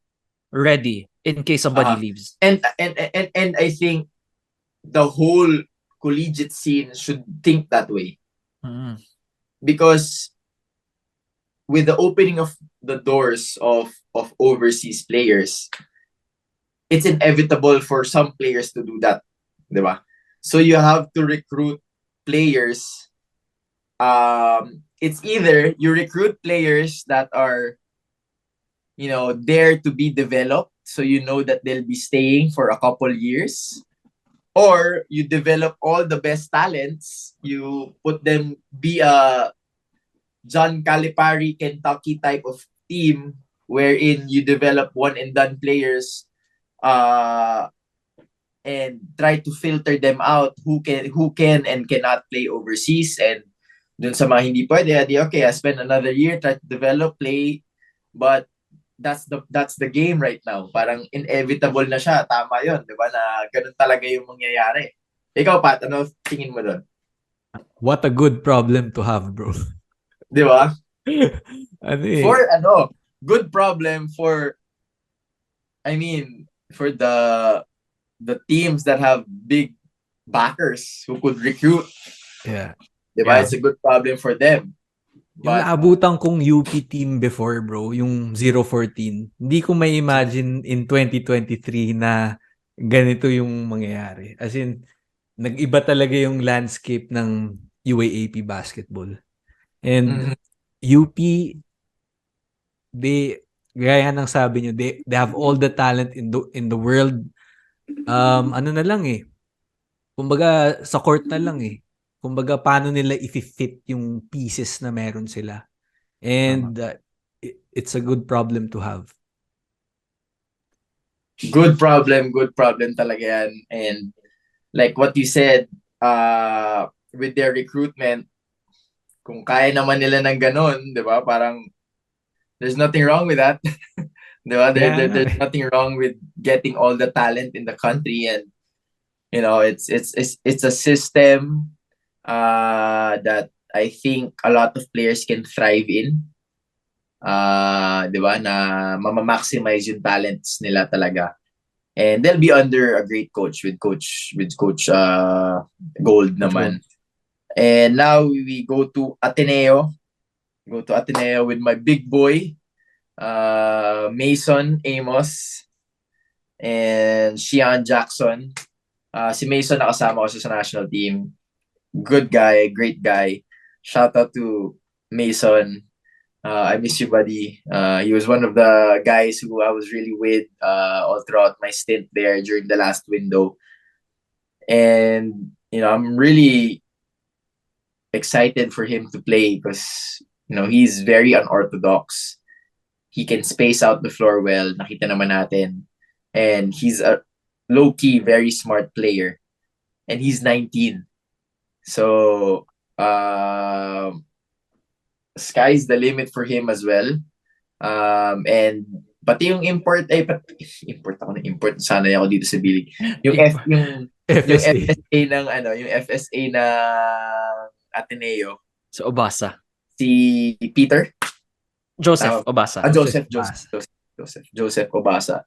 ready in case somebody leaves.
And I think the whole collegiate scene should think that way. Because with the opening of the doors of overseas players, it's inevitable for some players to do that, diba? So you have to recruit players. It's either you recruit players that are, there to be developed, so you know that they'll be staying for a couple years, or you develop all the best talents, you put them be a John Calipari Kentucky type of team wherein you develop one and done players and try to filter them out who can and cannot play overseas, and dun sa mga hindi pwede, okay, I spend another year try to develop play, but that's the game right now. Parang inevitable na siya. Tama 'yon, 'di ba? Na ganun talaga yung mangyayari. Ikaw, Pat, ano tingin mo doon?
What a good problem to have, bro.
'Di ba?
For
good problem for for the teams that have big backers who could recruit.
Yeah.
'Di ba? It's a good problem for them.
Yung naabutan kong UP team before, bro, yung 014, hindi ko may imagine in 2023 na ganito yung mangyayari. As in, nag-iba talaga yung landscape ng UAAP basketball. And UP, gaya ng sabi nyo, they have all the talent in the world. Ano na lang kumbaga sa court na lang kumbaga paano nila i-fit yung pieces na meron sila, and it's a good problem to have.
Good problem talaga yan. And like what you said, with their recruitment, kung kaya naman nila ng ganun, 'di ba? Parang there's nothing wrong with that. 'Di ba? There's nothing wrong with getting all the talent in the country, and it's a system that I think a lot of players can thrive in. 'Di ba? Na maximize yung talents nila talaga. And they'll be under a great coach with coach Gold naman. And now we go to Ateneo. With my big boy, Mason Amos and Shean Jackson. Si Mason nakasama ko sa national team. Good guy, great guy. Shout out to Mason. I miss you, buddy. He was one of the guys who I was really with all throughout my stint there during the last window. And, I'm really excited for him to play because, he's very unorthodox. He can space out the floor well. Nakita naman natin. And he's a low-key, very smart player. And he's 19. So, sky's the limit for him as well. And pati yung import sana ako dito sa Bilig. Yung FSA ng Ateneo.
So Obasa.
Si Peter
Joseph Obasa.
Joseph Obasa.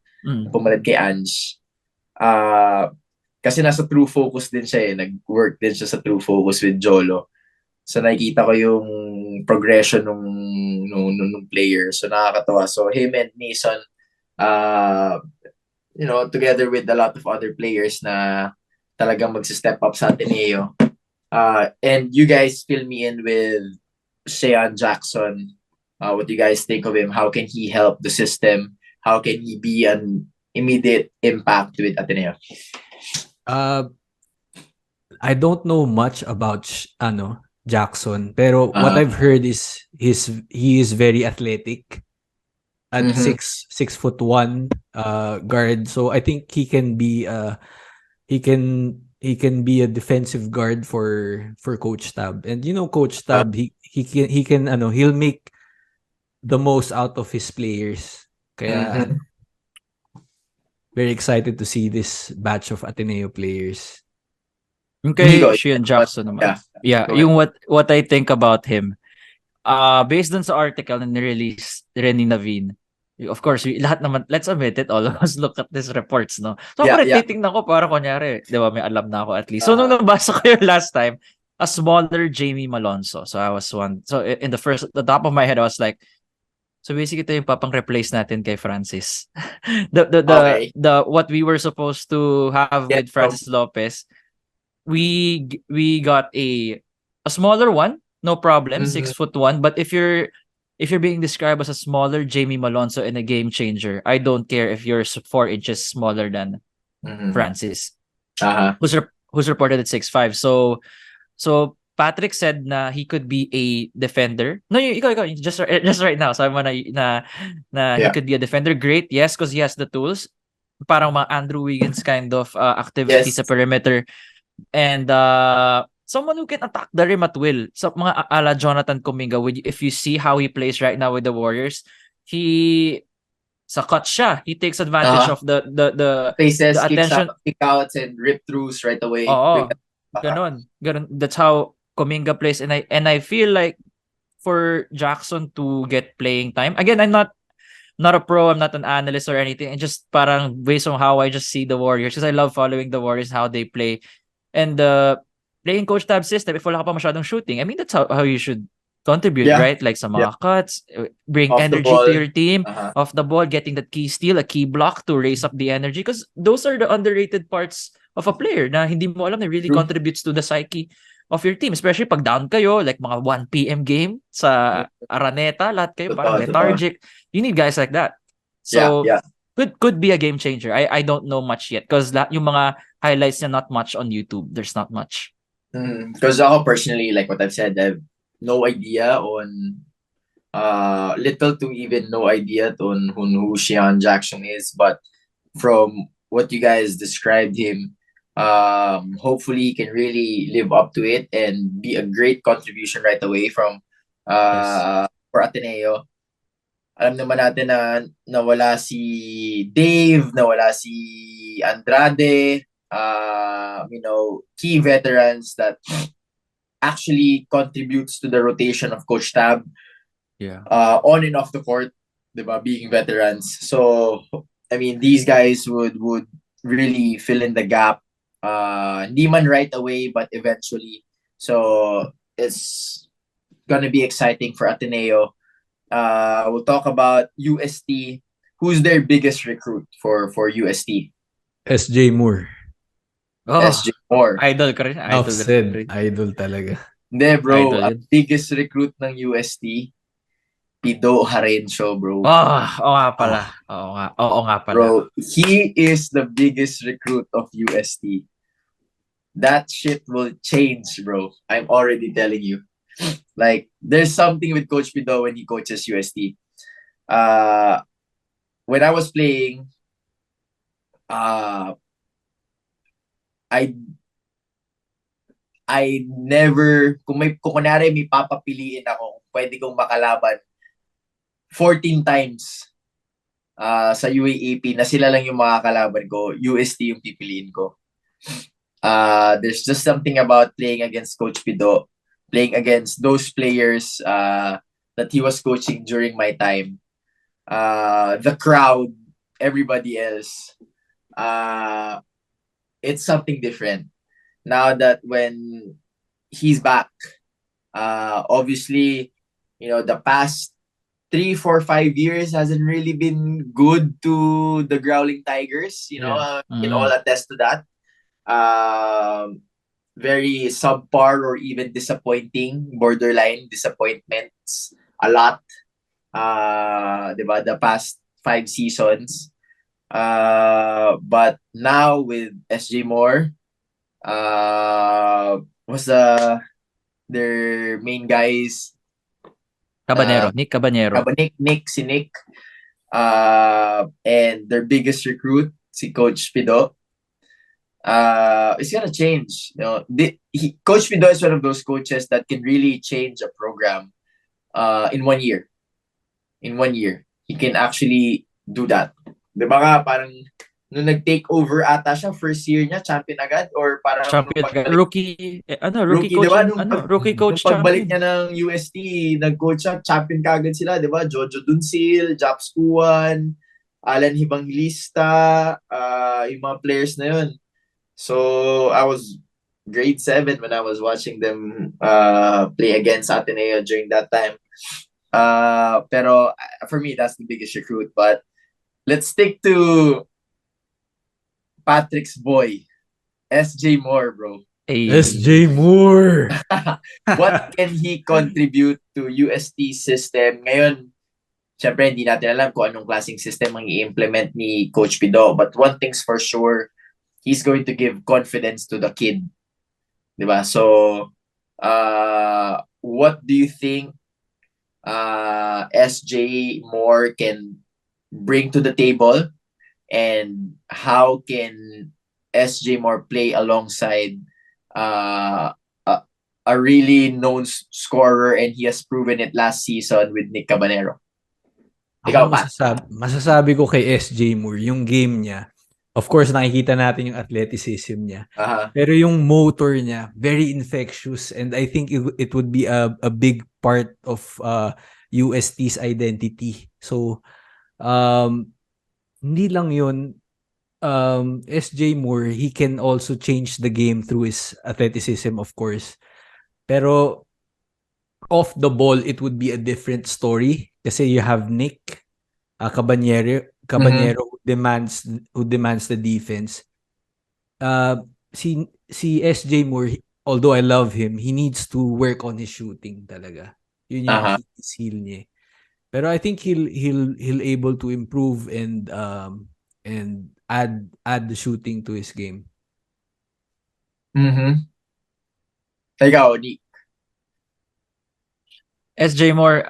Pumalit kay Ange. Kasi nasa True Focus din siya nag-work din siya sa True Focus with Jolo. So nakikita ko yung progression nung player. So nakakatawa. So him and Mason, together with a lot of other players na talagang magsi-step up sa Ateneo. And you guys fill me in with Shean Jackson. What do you guys think of him? How can he help the system? How can he be an immediate impact with Ateneo?
I don't know much about Jackson, pero what I've heard is he is very athletic at 6'1" guard. So I think he can be he can be a defensive guard for Coach Tab. And Coach Tab, he'll make the most out of his players. Kaya very excited to see this batch of Ateneo players.
Okay, Shean Jackson naman. Yeah, yung what I think about him. Based dun sa article na nirelease Renny Naveen, of course, lahat naman, let's admit it, all of us look at these reports, no? So, ako titingnan ko para kunyari, di ba, may alam na ako at least. So, nung nabasa ko yung last time, a smaller Jamie Malonzo. So, I was one. So, in the top of my head, I was like, so basically, ito yung papang replace natin kay Francis. the what we were supposed to have with Francis Lopez, we got a smaller one, no problem, 6'1". But if you're being described as a smaller Jamie Malonzo and a game changer, I don't care if you're 4 inches smaller than Francis, who's reported at 6'5". So Patrick said na he could be a defender. No, ikaw, just right now. Sabi mo na he could be a defender. Great, yes, because he has the tools. Parang mga Andrew Wiggins kind of activity sa perimeter. And someone who can attack the rim at will. So mga ala Jonathan Kuminga, if you see how he plays right now with the Warriors, he sa cut siya. He takes advantage of the
faces,
the attention,
kick-outs, and rip-throughs right away.
Oo, ganon. That's how Kuminga plays, and I feel like for Jackson to get playing time. Again, I'm not a pro, I'm not an analyst or anything. And just parang based on how I just see the Warriors, because I love following the Warriors, how they play. And playing Coach Tab system, if wala ka pa masyadong shooting, I mean, that's how you should contribute, right? Like sa mga cuts, bring
off
energy to your team, off the ball, getting that key steal, a key block to raise up the energy. Because those are the underrated parts of a player na hindi mo alam na really contributes to the psyche of your team. Especially pag down kayo, like mga 1 p.m. game sa Araneta, lahat kayo parang lethargic. You need guys like that. So, could be a game changer. I don't know much yet because yung mga highlights na not much on YouTube. There's not much.
Because ako personally, like what I've said, I have no idea on little to even no idea on who Shean Jackson is, but from what you guys described him, hopefully he can really live up to it and be a great contribution right away from for Ateneo. Alam naman natin na nawala si Dave, nawala si Andrade, key veterans that actually contributes to the rotation of Coach Tab. On and off the court, diba, being veterans. So, I mean, these guys would really fill in the gap. Hindi man right away, but eventually. So, it's gonna be exciting for Ateneo. We'll talk about UST. Who's their biggest recruit for UST?
SJ Moore.
SJ Moore.
Idol ka rin.
Idol talaga.
Hindi, bro. Ang biggest recruit ng UST, Pido Jarencio, bro.
Oo nga pala. Oo nga pala.
Bro, he is the biggest recruit of UST. That shit will change, bro. I'm already telling you. Like, there's something with Coach Pido when he coaches UST. When I was playing, I never, kung kunwari may papapiliin ako, pwede kong makalaban 14 times sa UAAP na sila lang yung makakalaban ko, UST yung pipiliin ko. There's just something about playing against Coach Pido, playing against those players that he was coaching during my time. The crowd, everybody else. It's something different. Now that when he's back, obviously, the past 3, 4, 5 years hasn't really been good to the Growling Tigers. We can all attest to that. Very subpar or even disappointing, borderline disappointments a lot. Diba? The past 5 seasons. But now with SJ Moore, was their main guys
Nick Cabanero.
Si Nick. And their biggest recruit, si Coach Pido. It's gonna change. Coach Pido is one of those coaches that can really change a program in 1 year. In 1 year, he can actually do that. Diba nga, parang nung nag-take over ata siya, first year niya, champion agad? Or parang
champion agad. Rookie coach.
Diba?
Rookie coach
nung pagbalik niya ng UST, nag-coach siya, champion kagad sila, diba? Jojo Duncil, Japs Kuan, Alan Evangelista, yung mga players na yun. So, I was grade 7 when I was watching them play against Ateneo during that time. Pero for me, that's the biggest recruit. But let's stick to Patrick's boy, SJ Moore, bro.
Hey. SJ Moore!
What can he contribute to UST system? Ngayon, syempre, hindi natin alam kung anong klaseng system ang i-implement ni Coach Pido. But one thing's for sure, he's going to give confidence to the kid. Diba? So, what do you think SJ Moore can bring to the table, and how can SJ Moore play alongside a really known scorer, and he has proven it last season with Nick Cabanero? Ikaw
Ako
pa.
masasabi ko kay SJ Moore, yung game niya, of course, nakikita natin yung athleticism niya. Pero yung motor niya, very infectious, and I think it would be a big part of UST's identity. So, hindi lang yun, SJ Moore, he can also change the game through his athleticism, of course. Pero off the ball, it would be a different story kasi you have Nick Cabanero who demands the defense. Si SJ Moore, although I love him, he needs to work on his shooting talaga. Yun yung skill niya. Pero I think he'll able to improve and add the shooting to his game.
Ikaw, Nick.
SJ Moore,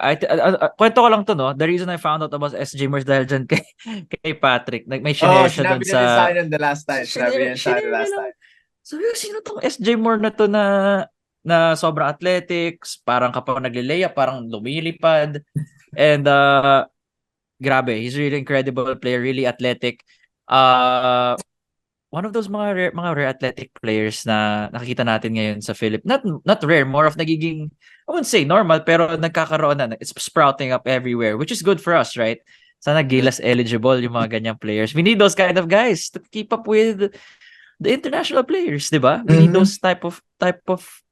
kwento ko lang to, no? The reason I found out about SJ Moore is dahil dyan kay Patrick. Like, may shinare siya doon sa...
Sinabi na sa akin the last time.
So, sino tong SJ Moore na to na sobrang athletics, parang kapag nagle-layup, parang lumilipad. And, grabe, he's really incredible player, really athletic. One of those mga rare athletic players na nakikita natin ngayon sa Philippines. Not rare, more of nagiging, I wouldn't say normal, pero nagkakaroon na. It's sprouting up everywhere, which is good for us, right? Sana Gilas eligible yung mga ganyang players. We need those kind of guys to keep up with the international players, di ba? We need those type of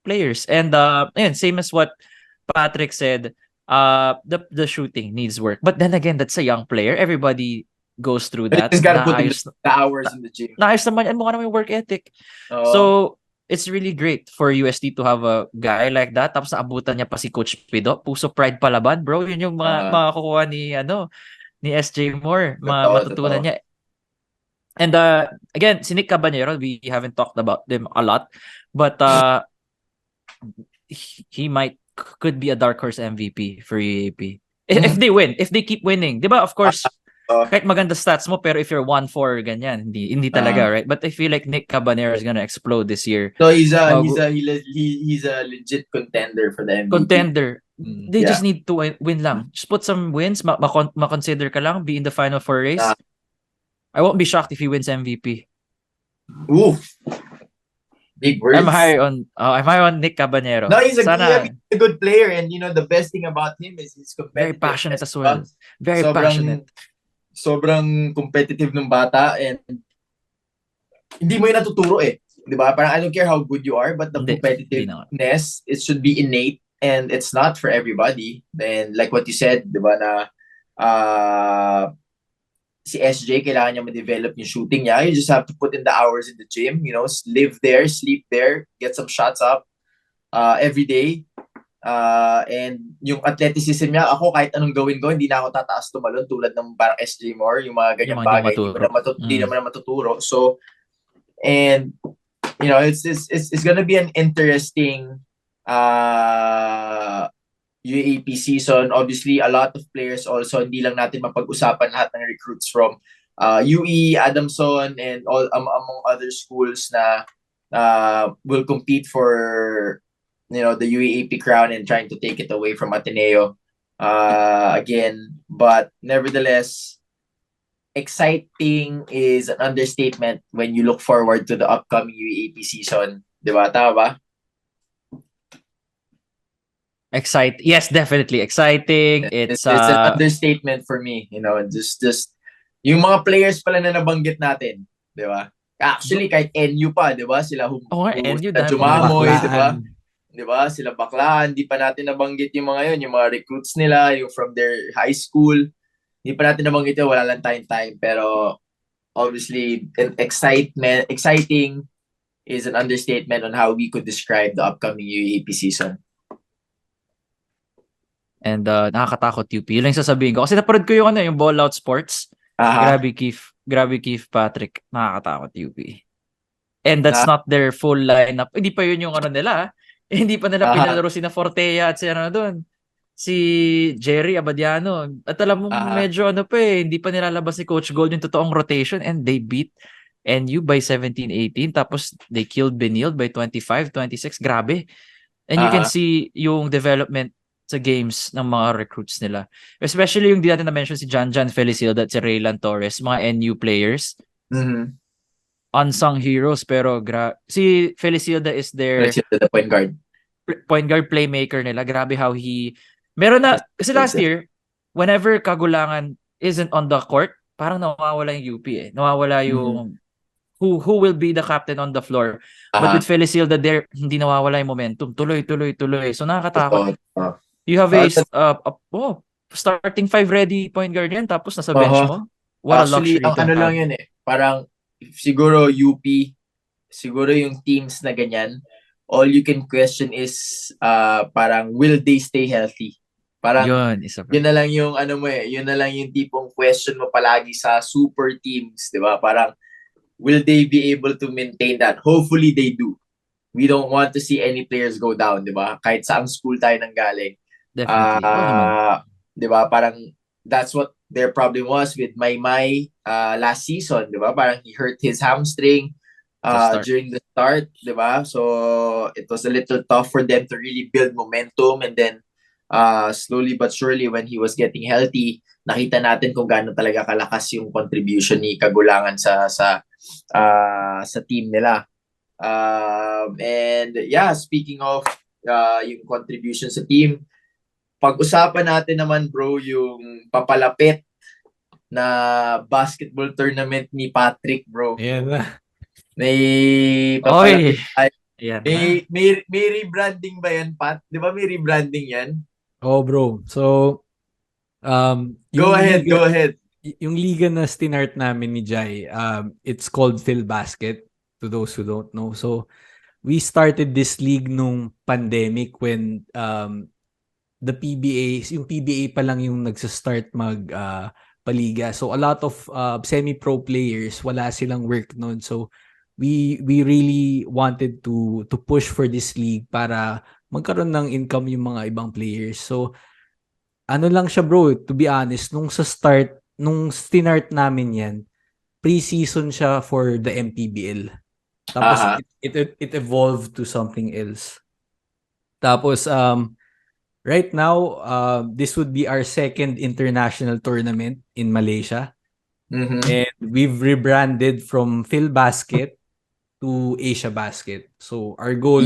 players. And ayun, same as what Patrick said, the shooting needs work. But then again, that's a young player. Everybody goes through that.
He's gotta put in the hours in the gym.
Naayos naman yan, mukha naman yung work ethic. So, it's really great for UST to have a guy like that. Tapos naabutan niya pa si Coach Pido. Puso pride palaban, bro. Yun yung mga makukuha ni SJ Moore. Matutunan niya. And again, si Nick Cabanero, we haven't talked about them a lot. But he could be a dark horse MVP for UAAP. If they win, if they keep winning. Diba, of course, kahit maganda stats mo, pero if you're 1-4, ganyan, hindi talaga, right? But I feel like Nick Cabanero is gonna explode this year.
So he's a legit contender for the MVP.
Contender. They just need to win lang. Just put some wins, ma-consider ka lang, be in the Final Four race. I won't be shocked if he wins MVP.
Ooh. Big words.
I'm high on Nick Cabanero.
No, he's a good player, and the best thing about him is he's competitive.
Very passionate as well. Very passionate.
Sobrang competitive ng bata, and hindi mo yun natuturo eh. Di ba? Parang I don't care how good you are, but the competitiveness, it should be innate, and it's not for everybody. And like what you said, di ba, na si SJ, kailangan niya ma-develop yung shooting niya. You just have to put in the hours in the gym, live there, sleep there, get some shots up every day. And yung athleticism niya, ako kahit anong gawin ko, hindi na ako tataas tumalon tulad ng parang SJ Moore, yung mga ganyang bagay, hindi naman matuturo. So, and it's gonna be an interesting UAAP season. Obviously, a lot of players also, hindi lang natin mapag-usapan lahat ng recruits from UE, Adamson, and all among other schools na will compete for the UAAP crown and trying to take it away from Ateneo again. But nevertheless, exciting is an understatement when you look forward to the upcoming UAAP season. Diba? Tama ba?
Yes, definitely. Exciting. It's
an understatement for me. Just yung mga players pala na nabanggit natin. Diba? Actually, kahit NU pa, diba? Sila
NU
Jumamoy, diba? Diba? Sila Baklaan, hindi pa natin nabanggit yung mga yun, yung mga recruits nila, yung from their high school. Hindi pa natin nabanggit yun, wala lang time. Pero obviously, exciting is an understatement on how we could describe the upcoming UAAP season.
And nakakatakot UP. Yun lang sasabihin ko. Kasi naparod ko yung Ball Out Sports. Grabe Keith Patrick. Nakakatakot UP. And that's not their full lineup. Hindi pa yun yung nila. Hindi pa nila
Aha.
pinalaro si na Fortea at si ano doon. Si Jerry Abadiano. At alam mo, medyo ano pa hindi pa nilalabas ni Coach Gold yung totoong rotation and they beat NU by 17-18. Tapos they killed Benilde by 25-26. Grabe. And you can see yung development sa games ng mga recruits nila. Especially yung di natin na-mention si John Felicilda at si Raylan Torres, mga NU players. Unsung heroes, pero si Felicilda is their
the
point guard playmaker nila. Grabe how meron na, kasi last year, whenever Kagulangan isn't on the court, parang nawawala yung UP Nawawala yung who will be the captain on the floor. But with Felicilda there, hindi nawawala yung momentum. Tuloy. So nakakatakot. You have a starting 5 ready point guard yan, tapos nasa bench mo. What a luxury
ang
to
ano
have.
lang yun parang siguro UP, siguro yung teams na ganyan, all you can question is parang will they stay healthy? Parang yun na lang yung ano mo yun na lang yung tipong question mo palagi sa super teams, 'di ba? Parang will they be able to maintain that? Hopefully they do. We don't want to see any players go down, 'di ba? Kahit saang school tayo nanggaling.
Definitely.
'Di ba? Parang that's what their problem was with Maymay last season, 'di ba? Parang he hurt his hamstring during the start, 'di ba? So it was a little tough for them to really build momentum, and then slowly but surely when he was getting healthy, nakita natin kung gaano talaga kalakas yung contribution ni Kagulangan sa team nila. And yeah, speaking of yung contribution sa team, pag-usapan natin naman bro yung papalapit na basketball tournament ni Patrick, bro.
Ayan na.
May papalapit.
May
rebranding ba yan, Pat? Di ba may rebranding yan?
Oh, bro. So,
go ahead.
Yung liga na stinart namin ni Jai, it's called Filbasket, to those who don't know. So, we started this league nung pandemic when the PBA, yung PBA pa lang yung nagsa-start paliga. So a lot of semi-pro players, wala silang work noon. So we really wanted to push for this league para magkaroon ng income yung mga ibang players. So ano lang siya bro, to be honest, nung start namin yan, pre-season siya for the MPBL. Tapos it evolved to something else. Tapos right now, this would be our second international tournament in Malaysia. And we've rebranded from Filbasket to AsiaBasket. So our goal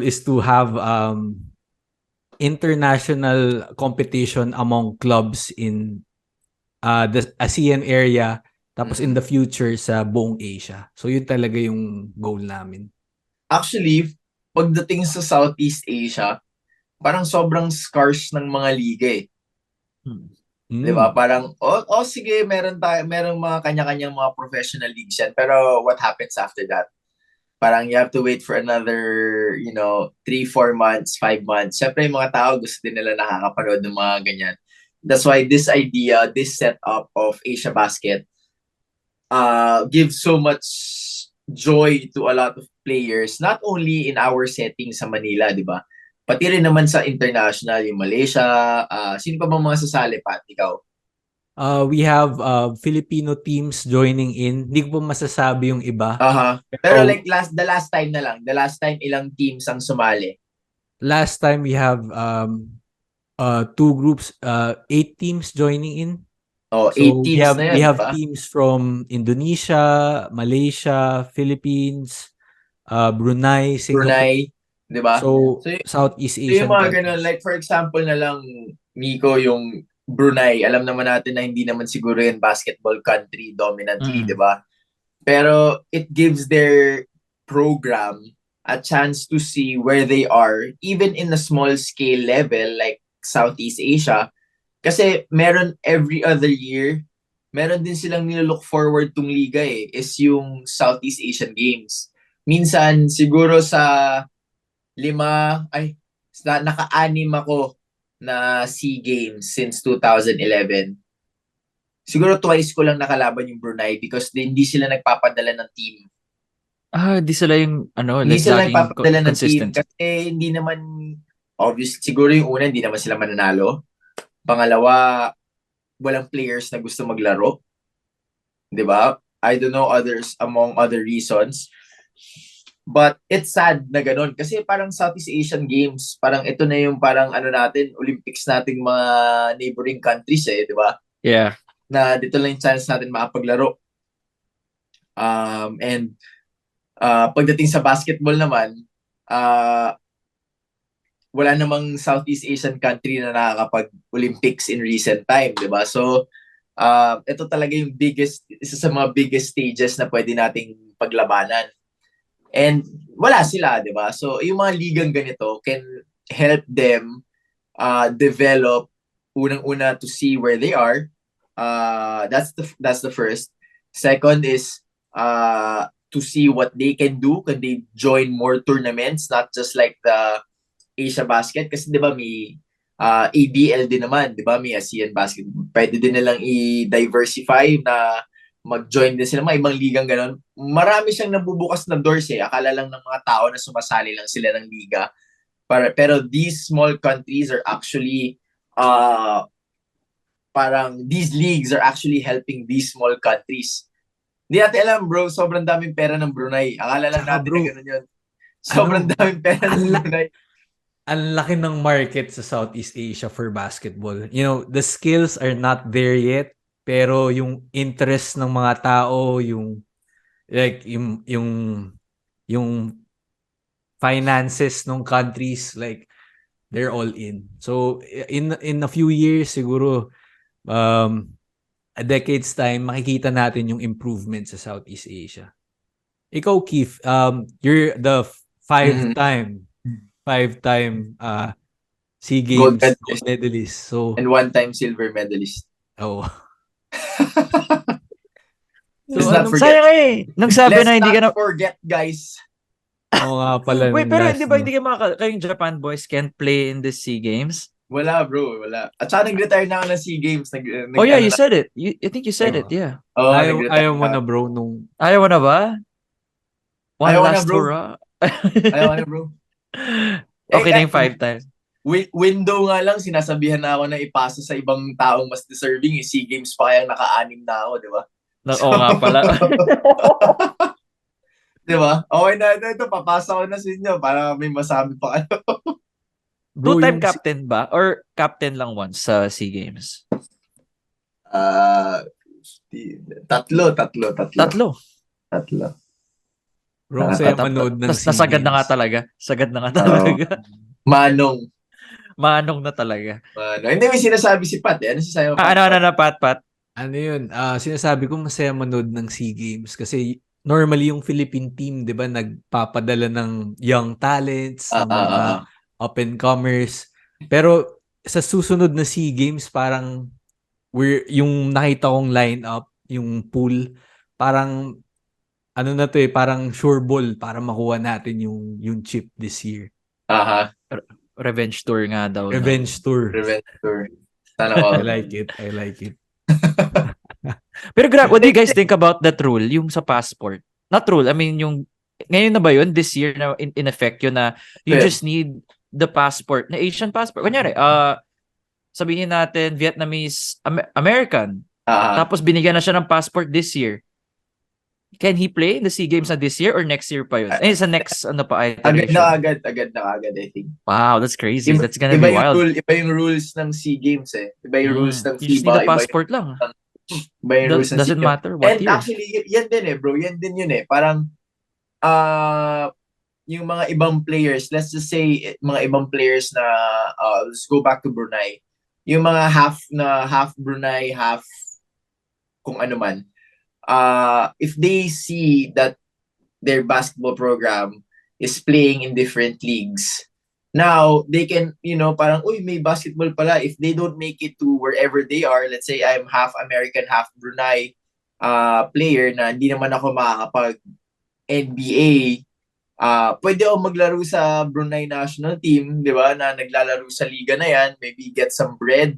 is to have international competition among clubs in the ASEAN area, tapos in the future sa buong Asia. So yun talaga yung goal namin.
Actually, pagdating sa Southeast Asia, parang sobrang scarce ng mga liga Diba? Parang, sige, merong mga kanya-kanyang mga professional leagues yan. Pero what happens after that? Parang you have to wait for another, 3-4 months, 5 months. Siyempre, yung mga tao gusto din nila nakakapanood ng mga ganyan. That's why this idea, this setup of AsiaBasket gives so much joy to a lot of players, not only in our setting sa Manila, di ba? Pati rin naman sa international, yung Malaysia. Sino pa bang mga sasali, Pat? Ikaw?
We have Filipino teams joining in. Hindi ko pa masasabi yung iba.
Pero like the last time na lang. The last time, ilang teams ang sumali?
Last time we have 2 groups, 8 teams joining in.
So 8 teams na yan,
we have teams from Indonesia, Malaysia, Philippines, Brunei, Singapore.
Diba?
So Southeast Asian.
Yung mga ganun, like for example na lang, Nico, yung Brunei, alam naman natin na hindi naman siguro yung basketball country dominantly, diba? Pero it gives their program a chance to see where they are, even in a small scale level like Southeast Asia. Kasi meron every other year, meron din silang nilook forward tong liga is yung Southeast Asian Games. Minsan, siguro sa naka-anim ako na SEA Games since 2011. Siguro twice ko lang nakalaban yung Brunei because hindi sila nagpapadala ng team.
Di sila yung
Hindi
like
sila
laging
nagpapadala ng team
consistent.
kasi hindi naman, obvious, siguro yung una, hindi naman sila mananalo. Pangalawa, walang players na gusto maglaro. 'Di ba? I don't know others among other reasons. But it's sad na ganun. Kasi parang Southeast Asian Games, parang ito na yung parang natin, Olympics nating mga neighboring countries di ba?
Yeah.
Na dito lang yung chance natin makapaglaro. And pagdating sa basketball naman, wala namang Southeast Asian country na nakakapag-Olympics in recent time, di ba? So, ito talaga yung isa sa mga biggest stages na pwede nating paglabanan. And wala sila, di ba? So, yung mga ligang ganito can help them develop unang-una to see where they are. That's the first. Second is to see what they can do. Can they join more tournaments, not just like the AsiaBasket? Kasi di ba may ABL din naman, di ba? May ASEAN-Basket. Pwede din nilang i-diversify na mag-join din sila, mga ibang ligang ganon. Marami siyang nabubukas na doors Akala lang ng mga tao na sumasali lang sila ng liga. Pero these small countries are actually parang these leagues are actually helping these small countries. Hindi natin alam, bro, sobrang daming pera ng Brunei. Akala lang natin na gano'n yun. Sobrang daming pera ng Brunei.
Ang laki ng market sa Southeast Asia for basketball. You know, the skills are not there yet, pero yung interest ng mga tao, yung finances ng countries, like they're all in. So in a few years siguro a decade's time makikita natin yung improvement sa Southeast Asia. Ikaw, Keith, you're the five-time SEA Games gold medalist. So,
and one-time silver medalist.
Oh.
So,
sayang nung sabi na hindi ka na
forget, guys.
Oo nga pala.
Wait, pero hindi ba hindi kayong Japan boys can't play in the SEA Games?
Wala, bro. Wala. At saka nag-retire na ako ng SEA Games.
Yeah, you said it. I think you said it, yeah.
Oh, ayaw mo na, bro.
Ayaw mo na ba?
Ayaw
last
na, bro.
tour,
Ayaw na, bro.
Okay na yung 5 times.
Window nga lang, sinasabihan na ako na ipasa sa ibang taong mas deserving. SEA Games pa kayang naka-anim na ako, di ba?
Oo nga pala.
Di ba? Okay na, ito, papasa ko na sa inyo para may masabi pa kayo.
Two-time captain ba? Or captain lang once sa SEA Games?
Tatlo.
Bro, saya manood ng SEA
Nasagad
Games.
na nga talaga. Sagad na nga talaga.
Manong
na talaga.
Hindi, may sinasabi si Pat. Ano sinasabi mo, Pat?
Ano, Pat?
Ano yun? Sinasabi ko masaya manood ng SEA Games kasi normally yung Philippine team, di ba, nagpapadala ng young talents, ng mga up-and-comers. Pero sa susunod na SEA Games, parang yung nakita kong lineup, yung pool, parang ano na to parang sure ball para makuha natin yung chip this year.
Revenge tour nga daw.
Revenge tour.
Sana
I like it.
Pero what do you guys think about that rule? Yung sa passport. Not rule, I mean yung ngayon na ba yun? This year na in effect yun na you just need the passport, na Asian passport. Kunyari, sabihin natin Vietnamese American. Tapos binigyan na siya ng passport this year. Can he play in the SEA Games na this year or next year pa yun? Sa next
agad na agad, I think.
Wow, that's crazy. That's gonna be wild.
Iba yung rules ng SEA Games Iba yung rules ng FIBA.
You just need a passport lang.
Iba yung rules ng
doesn't matter what year.
And actually, yan din bro. Yan din yun Parang yung mga ibang players, let's just say mga ibang players na let's go back to Brunei. Yung mga half Brunei, half kung ano man. If they see that their basketball program is playing in different leagues, now they can, parang, may basketball pala. If they don't make it to wherever they are, let's say I'm half American, half Brunei player na hindi naman ako makakapag NBA, pwede ako maglaro sa Brunei national team, di ba, na naglalaro sa liga na yan, maybe get some bread,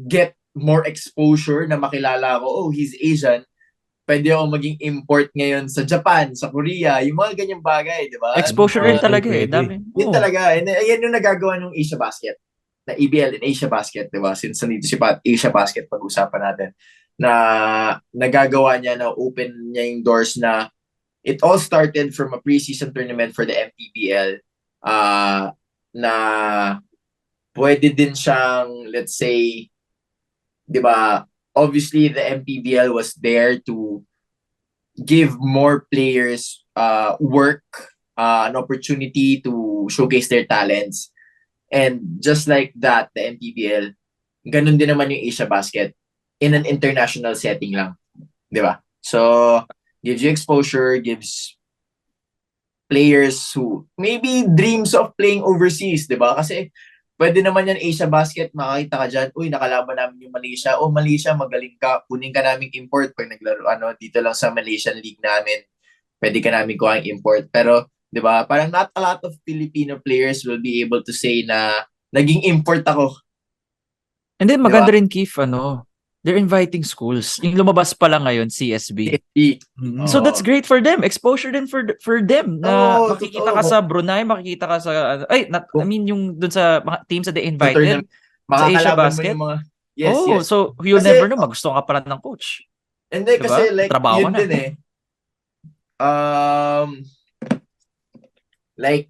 get more exposure na makilala ko, he's Asian, pwede ako maging import ngayon sa Japan, sa Korea, yung mga ganyang bagay, di ba?
Exposure rin talaga eh. Dami.
Yun talaga. And yan yung nagagawa ng AsiaBasket, na EBL and AsiaBasket, di ba? Since nandito si AsiaBasket, pag-usapan natin, na nagagawa niya, na open niya yung doors na it all started from a preseason tournament for the MPBL, na pwede din siyang, let's say, di ba, obviously the MPBL was there to give more players work, an opportunity to showcase their talents. And just like that, the MPBL, ganun din naman yung AsiaBasket in an international setting lang. Di ba? So, gives you exposure, gives players who maybe dreams of playing overseas, di ba? Kasi pwede naman yan AsiaBasket, makakita ka dyan, uy, nakalaban namin yung Malaysia. Oh, Malaysia, magaling ka. Kunin ka naming import pag naglaro, dito lang sa Malaysian League namin. Pwede ka namin kuha import. Pero, di ba, parang not a lot of Filipino players will be able to say na naging import ako.
And then, maganda rin, Keith, they're inviting schools. Yung lumabas pa lang ngayon, CSB. So that's great for them. Exposure din for them. Na makikita ka sa Brunei, makikita ka sa yung dun sa mga teams that they invited sa AsiaBasket.
Yes.
So you'll never know, magustuhan ka pala ng coach.
And then, diba? Kasi like,
trabaho
yun
na.
Din eh. Like,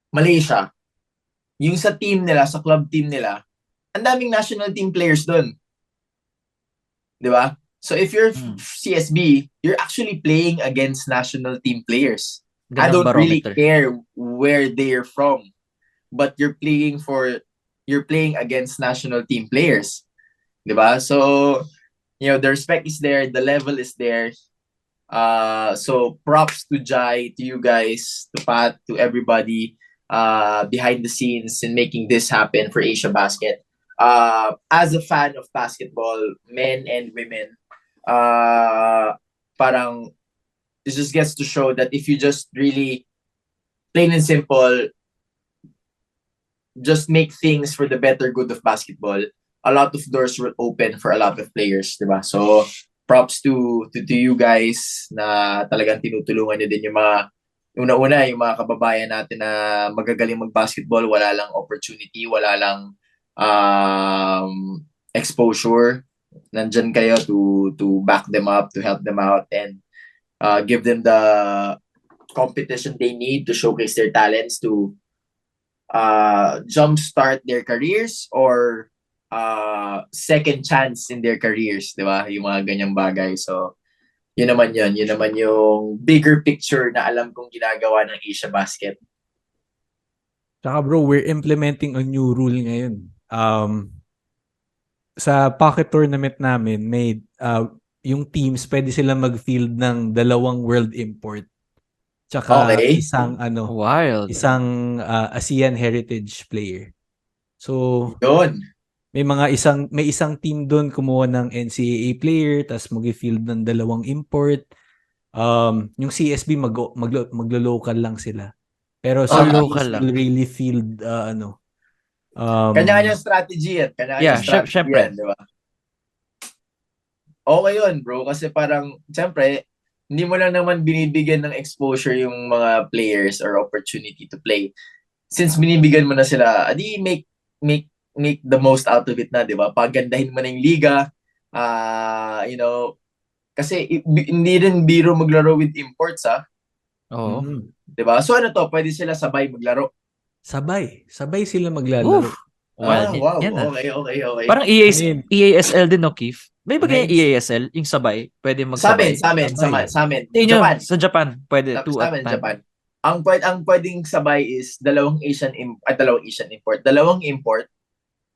Malaysia, yung sa team nila, sa club team nila, ang daming national team players doon. Di ba? So if you're CSB, you're actually playing against national team players. I don't really care where they're from, but you're playing against national team players. Di ba? So, the respect is there, the level is there. So props to Jai, to you guys, to Pat, to everybody behind the scenes in making this happen for AsiaBasket. As a fan of basketball, men and women, parang it just gets to show that if you just really, plain and simple, just make things for the better good of basketball, a lot of doors will open for a lot of players, diba? So, props to you guys na talagang tinutulungan nyo din yung mga una-una, yung mga kababayan natin na magagaling mag-basketball, wala lang opportunity, wala lang exposure. Nandyan kayo to back them up, to help them out, and give them the competition they need to showcase their talents, to jumpstart their careers or second chance in their careers, di ba? Yung mga ganyang bagay. So, yun naman yung bigger picture na alam kong ginagawa ng AsiaBasket.
Saka bro, we're implementing a new rule ngayon. Sa pocket tournament namin, may yung teams pwede sila mag-field ng 2 world import. Tsaka isang isang ASEAN heritage player. So,
yun.
May isang team doon kumuha ng NCAA player, tapos mag-field ng 2 import. Yung CSB maglo-local lang sila. Pero sa local lang, really field
kanya-kanyang strategy yan.
Syempre.
Di ba? Okay yun, bro. Kasi parang, syempre, hindi mo lang naman binibigyan ng exposure yung mga players or opportunity to play. Since binibigyan mo na sila, adi make the most out of it na, di ba? Pagandahin mo na yung liga. Kasi hindi rin biro maglaro with imports, ha?
Oo.
Di ba? So ano to? Pwede sila sabay maglaro.
Sabay sila maglalaro.
Wow.
Yan
Okay.
Parang EASL din, no, Keith? May bagay yung EASL, yung sabay, pwede magsabay.
Sa amin.
Japan. Sa Japan, pwede.
Sa amin, Japan. Ang pwedeng sabay is 2 import. 2 import,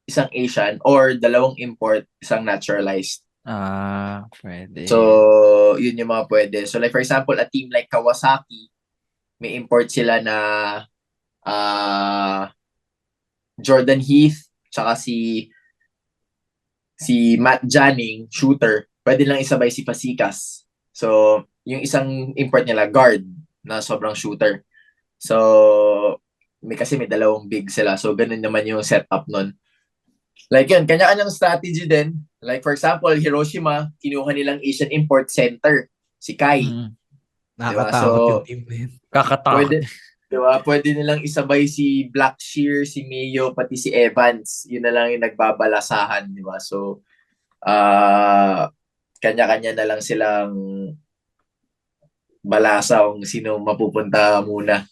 isang Asian, or 2 import, isang naturalized.
Pwede.
So, yun yung mga pwede. So, like for example, a team like Kawasaki, may import sila na Jordan Heath, tsaka si Matt Janning, shooter. Pwede lang isabay si Pasikas. So, yung isang import nila, guard, na sobrang shooter. So, kasi may 2 big sila. So, ganun naman yung setup nun. Like yun, kanya-kanyang strategy din. Like for example, Hiroshima, kinuha nilang Asian Import Center, si Kai. Diba?
Nakakatakot yung
So,
team na yun.
Kakatakot.
pwede, diba? Pwede nilang isabay si Blackshear, si Mayo, pati si Evans. Yun na lang yung nagbabalasahan, diba? So, kanya-kanya na lang silang balasa kung sino mapupunta muna.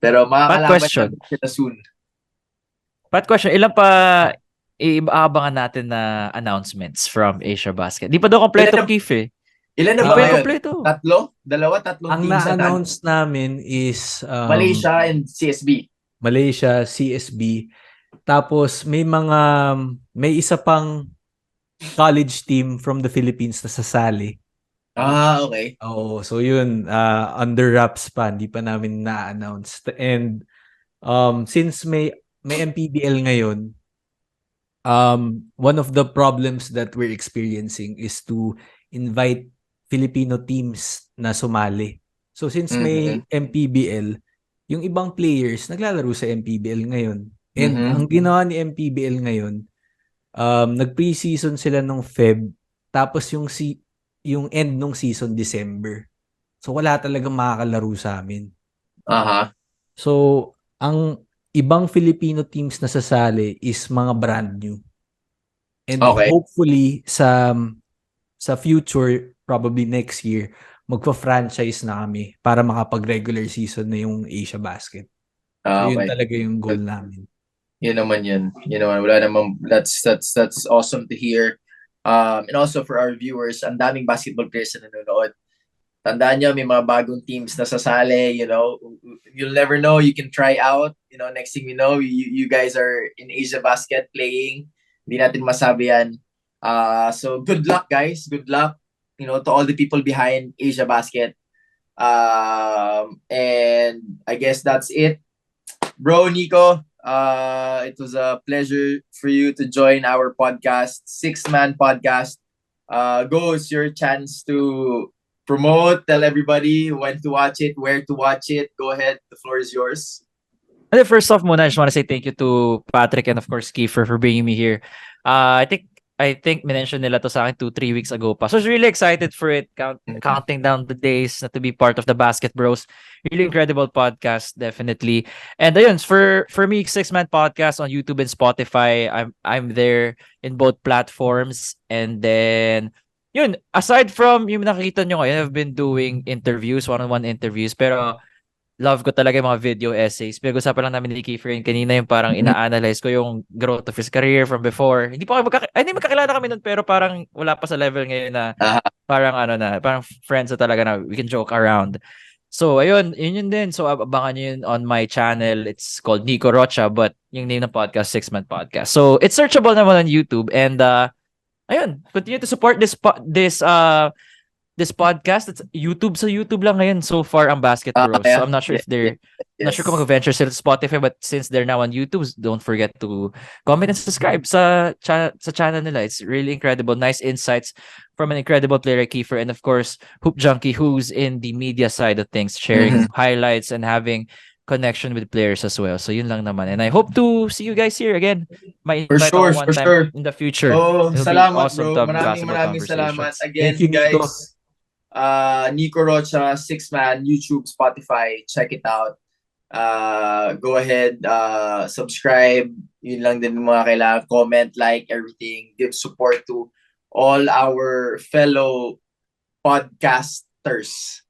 Pero makakalaban
question.
na sila soon.
Question, ilan pa iaabangan natin na announcements from AsiaBasket? Di pa daw kompleto, Kiefer.
Ilan na
Di
ba
pa yung
ngayon?
kompleto.
Tatlong
Ang
teams
na-announce namin is
Malaysia and CSB.
Malaysia, CSB. Tapos may isa pang college team from the Philippines na sasali.
Okay.
Oo, so yun, under wraps pa, hindi pa namin na-announce. And since may MPBL ngayon, one of the problems that we're experiencing is to invite Filipino teams na sumali. So since may MPBL, yung ibang players naglalaro sa MPBL ngayon. And ang ginawa ni MPBL ngayon, nag-preseason sila nung Feb, tapos yung end nung season December. So wala talagang makakalaro sa amin. So ang ibang Filipino teams na sasali is mga brand new. And hopefully sa future, probably next year, magpa-franchise na kami para makapag-regular season na yung AsiaBasket. So yun talaga yung goal namin.
Yun naman. Wala naman, that's awesome to hear. And also for our viewers, ang daming basketball players na nanonood. Tandaan nyo, may mga bagong teams na sasali, you'll never know, you can try out, next thing you know, you guys are in AsiaBasket playing, hindi natin masabi yan. So good luck guys, good luck, to all the people behind AsiaBasket. And I guess that's it. Bro, Nico, it was a pleasure for you to join our podcast, 6-man podcast. Go, it's your chance to promote, tell everybody when to watch it, where to watch it. Go ahead, the floor is yours.
And then first off, muna, I just want to say thank you to Patrick and of course Kiefer for bringing me here. I think minention nila to sa akin 2-3 weeks ago pa. So I was really excited for it, counting down the days to be part of the BasketBros. Really incredible podcast, definitely. And ayun, for me, 6-man podcast on YouTube and Spotify. I'm there in both platforms. And then yun, aside from yung nakikita nyo ngayon, I've been doing interviews, one-on-one interviews, pero love ko talaga yung mga video essays. Pinag-usapan lang namin ni Kiefer kanina yung parang ina-analyze ko yung growth of his career from before. Hindi magkakilala kami nun, pero parang wala pa sa level ngayon na parang parang friends na talaga na we can joke around. So, ayun, yun din. So, abangan nyo yun on my channel. It's called Nico Rocha, but yung name ng podcast, 6-man podcast. So, it's searchable naman on YouTube. And, ayun, continue to support this podcast. It's YouTube. So YouTube lang ngayon so far ang BasketBros. So I'm not sure if they're not sure kung mag-venture sila sa Spotify, but since they're now on YouTube, don't forget to comment and subscribe sa channel nila. It's really incredible. Nice insights from an incredible player like Kiefer, and of course Hoopjunkie, who's in the media side of things, sharing highlights and having connection with players as well. So yun lang naman. And I hope to see you guys here again.
For sure.
In the future.
Oh,
It'll
salamat,
awesome
bro.
to have
Maraming salamat. Again,
Thank you, Nico.
guys. Nico Rocha, 6-man, YouTube, Spotify. Check it out. Go ahead, subscribe. Yun lang din mga kailangan. Comment, like, everything. Give support to all our fellow podcasters.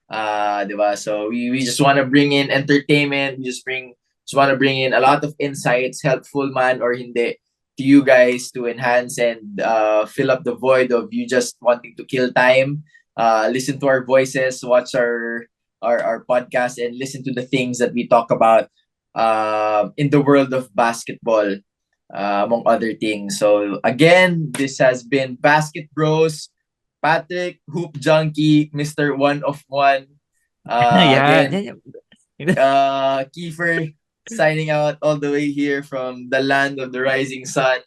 Diba? So we just want to bring in entertainment. We just want to bring in a lot of insights, helpful man or hindi, to you guys to enhance and fill up the void of you just wanting to kill time. Listen to our voices, watch our podcast, and listen to the things that we talk about in the world of basketball, among other things. So again, this has been BasketBros. Patrick, Hoopjunkie, Mr. One of One. Again, Kiefer signing out all the way here from the land of the rising sun.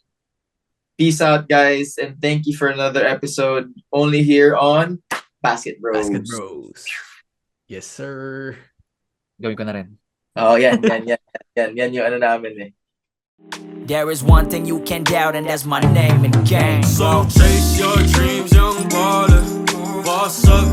Peace out, guys, and thank you for another episode only here on BasketBros.
BasketBros. Yes, sir.
Gawin ko na rin.
Oh, yan yung namin eh.
There is one thing you can't doubt, and that's my name and game.
So chase your dreams, young baller. Boss up,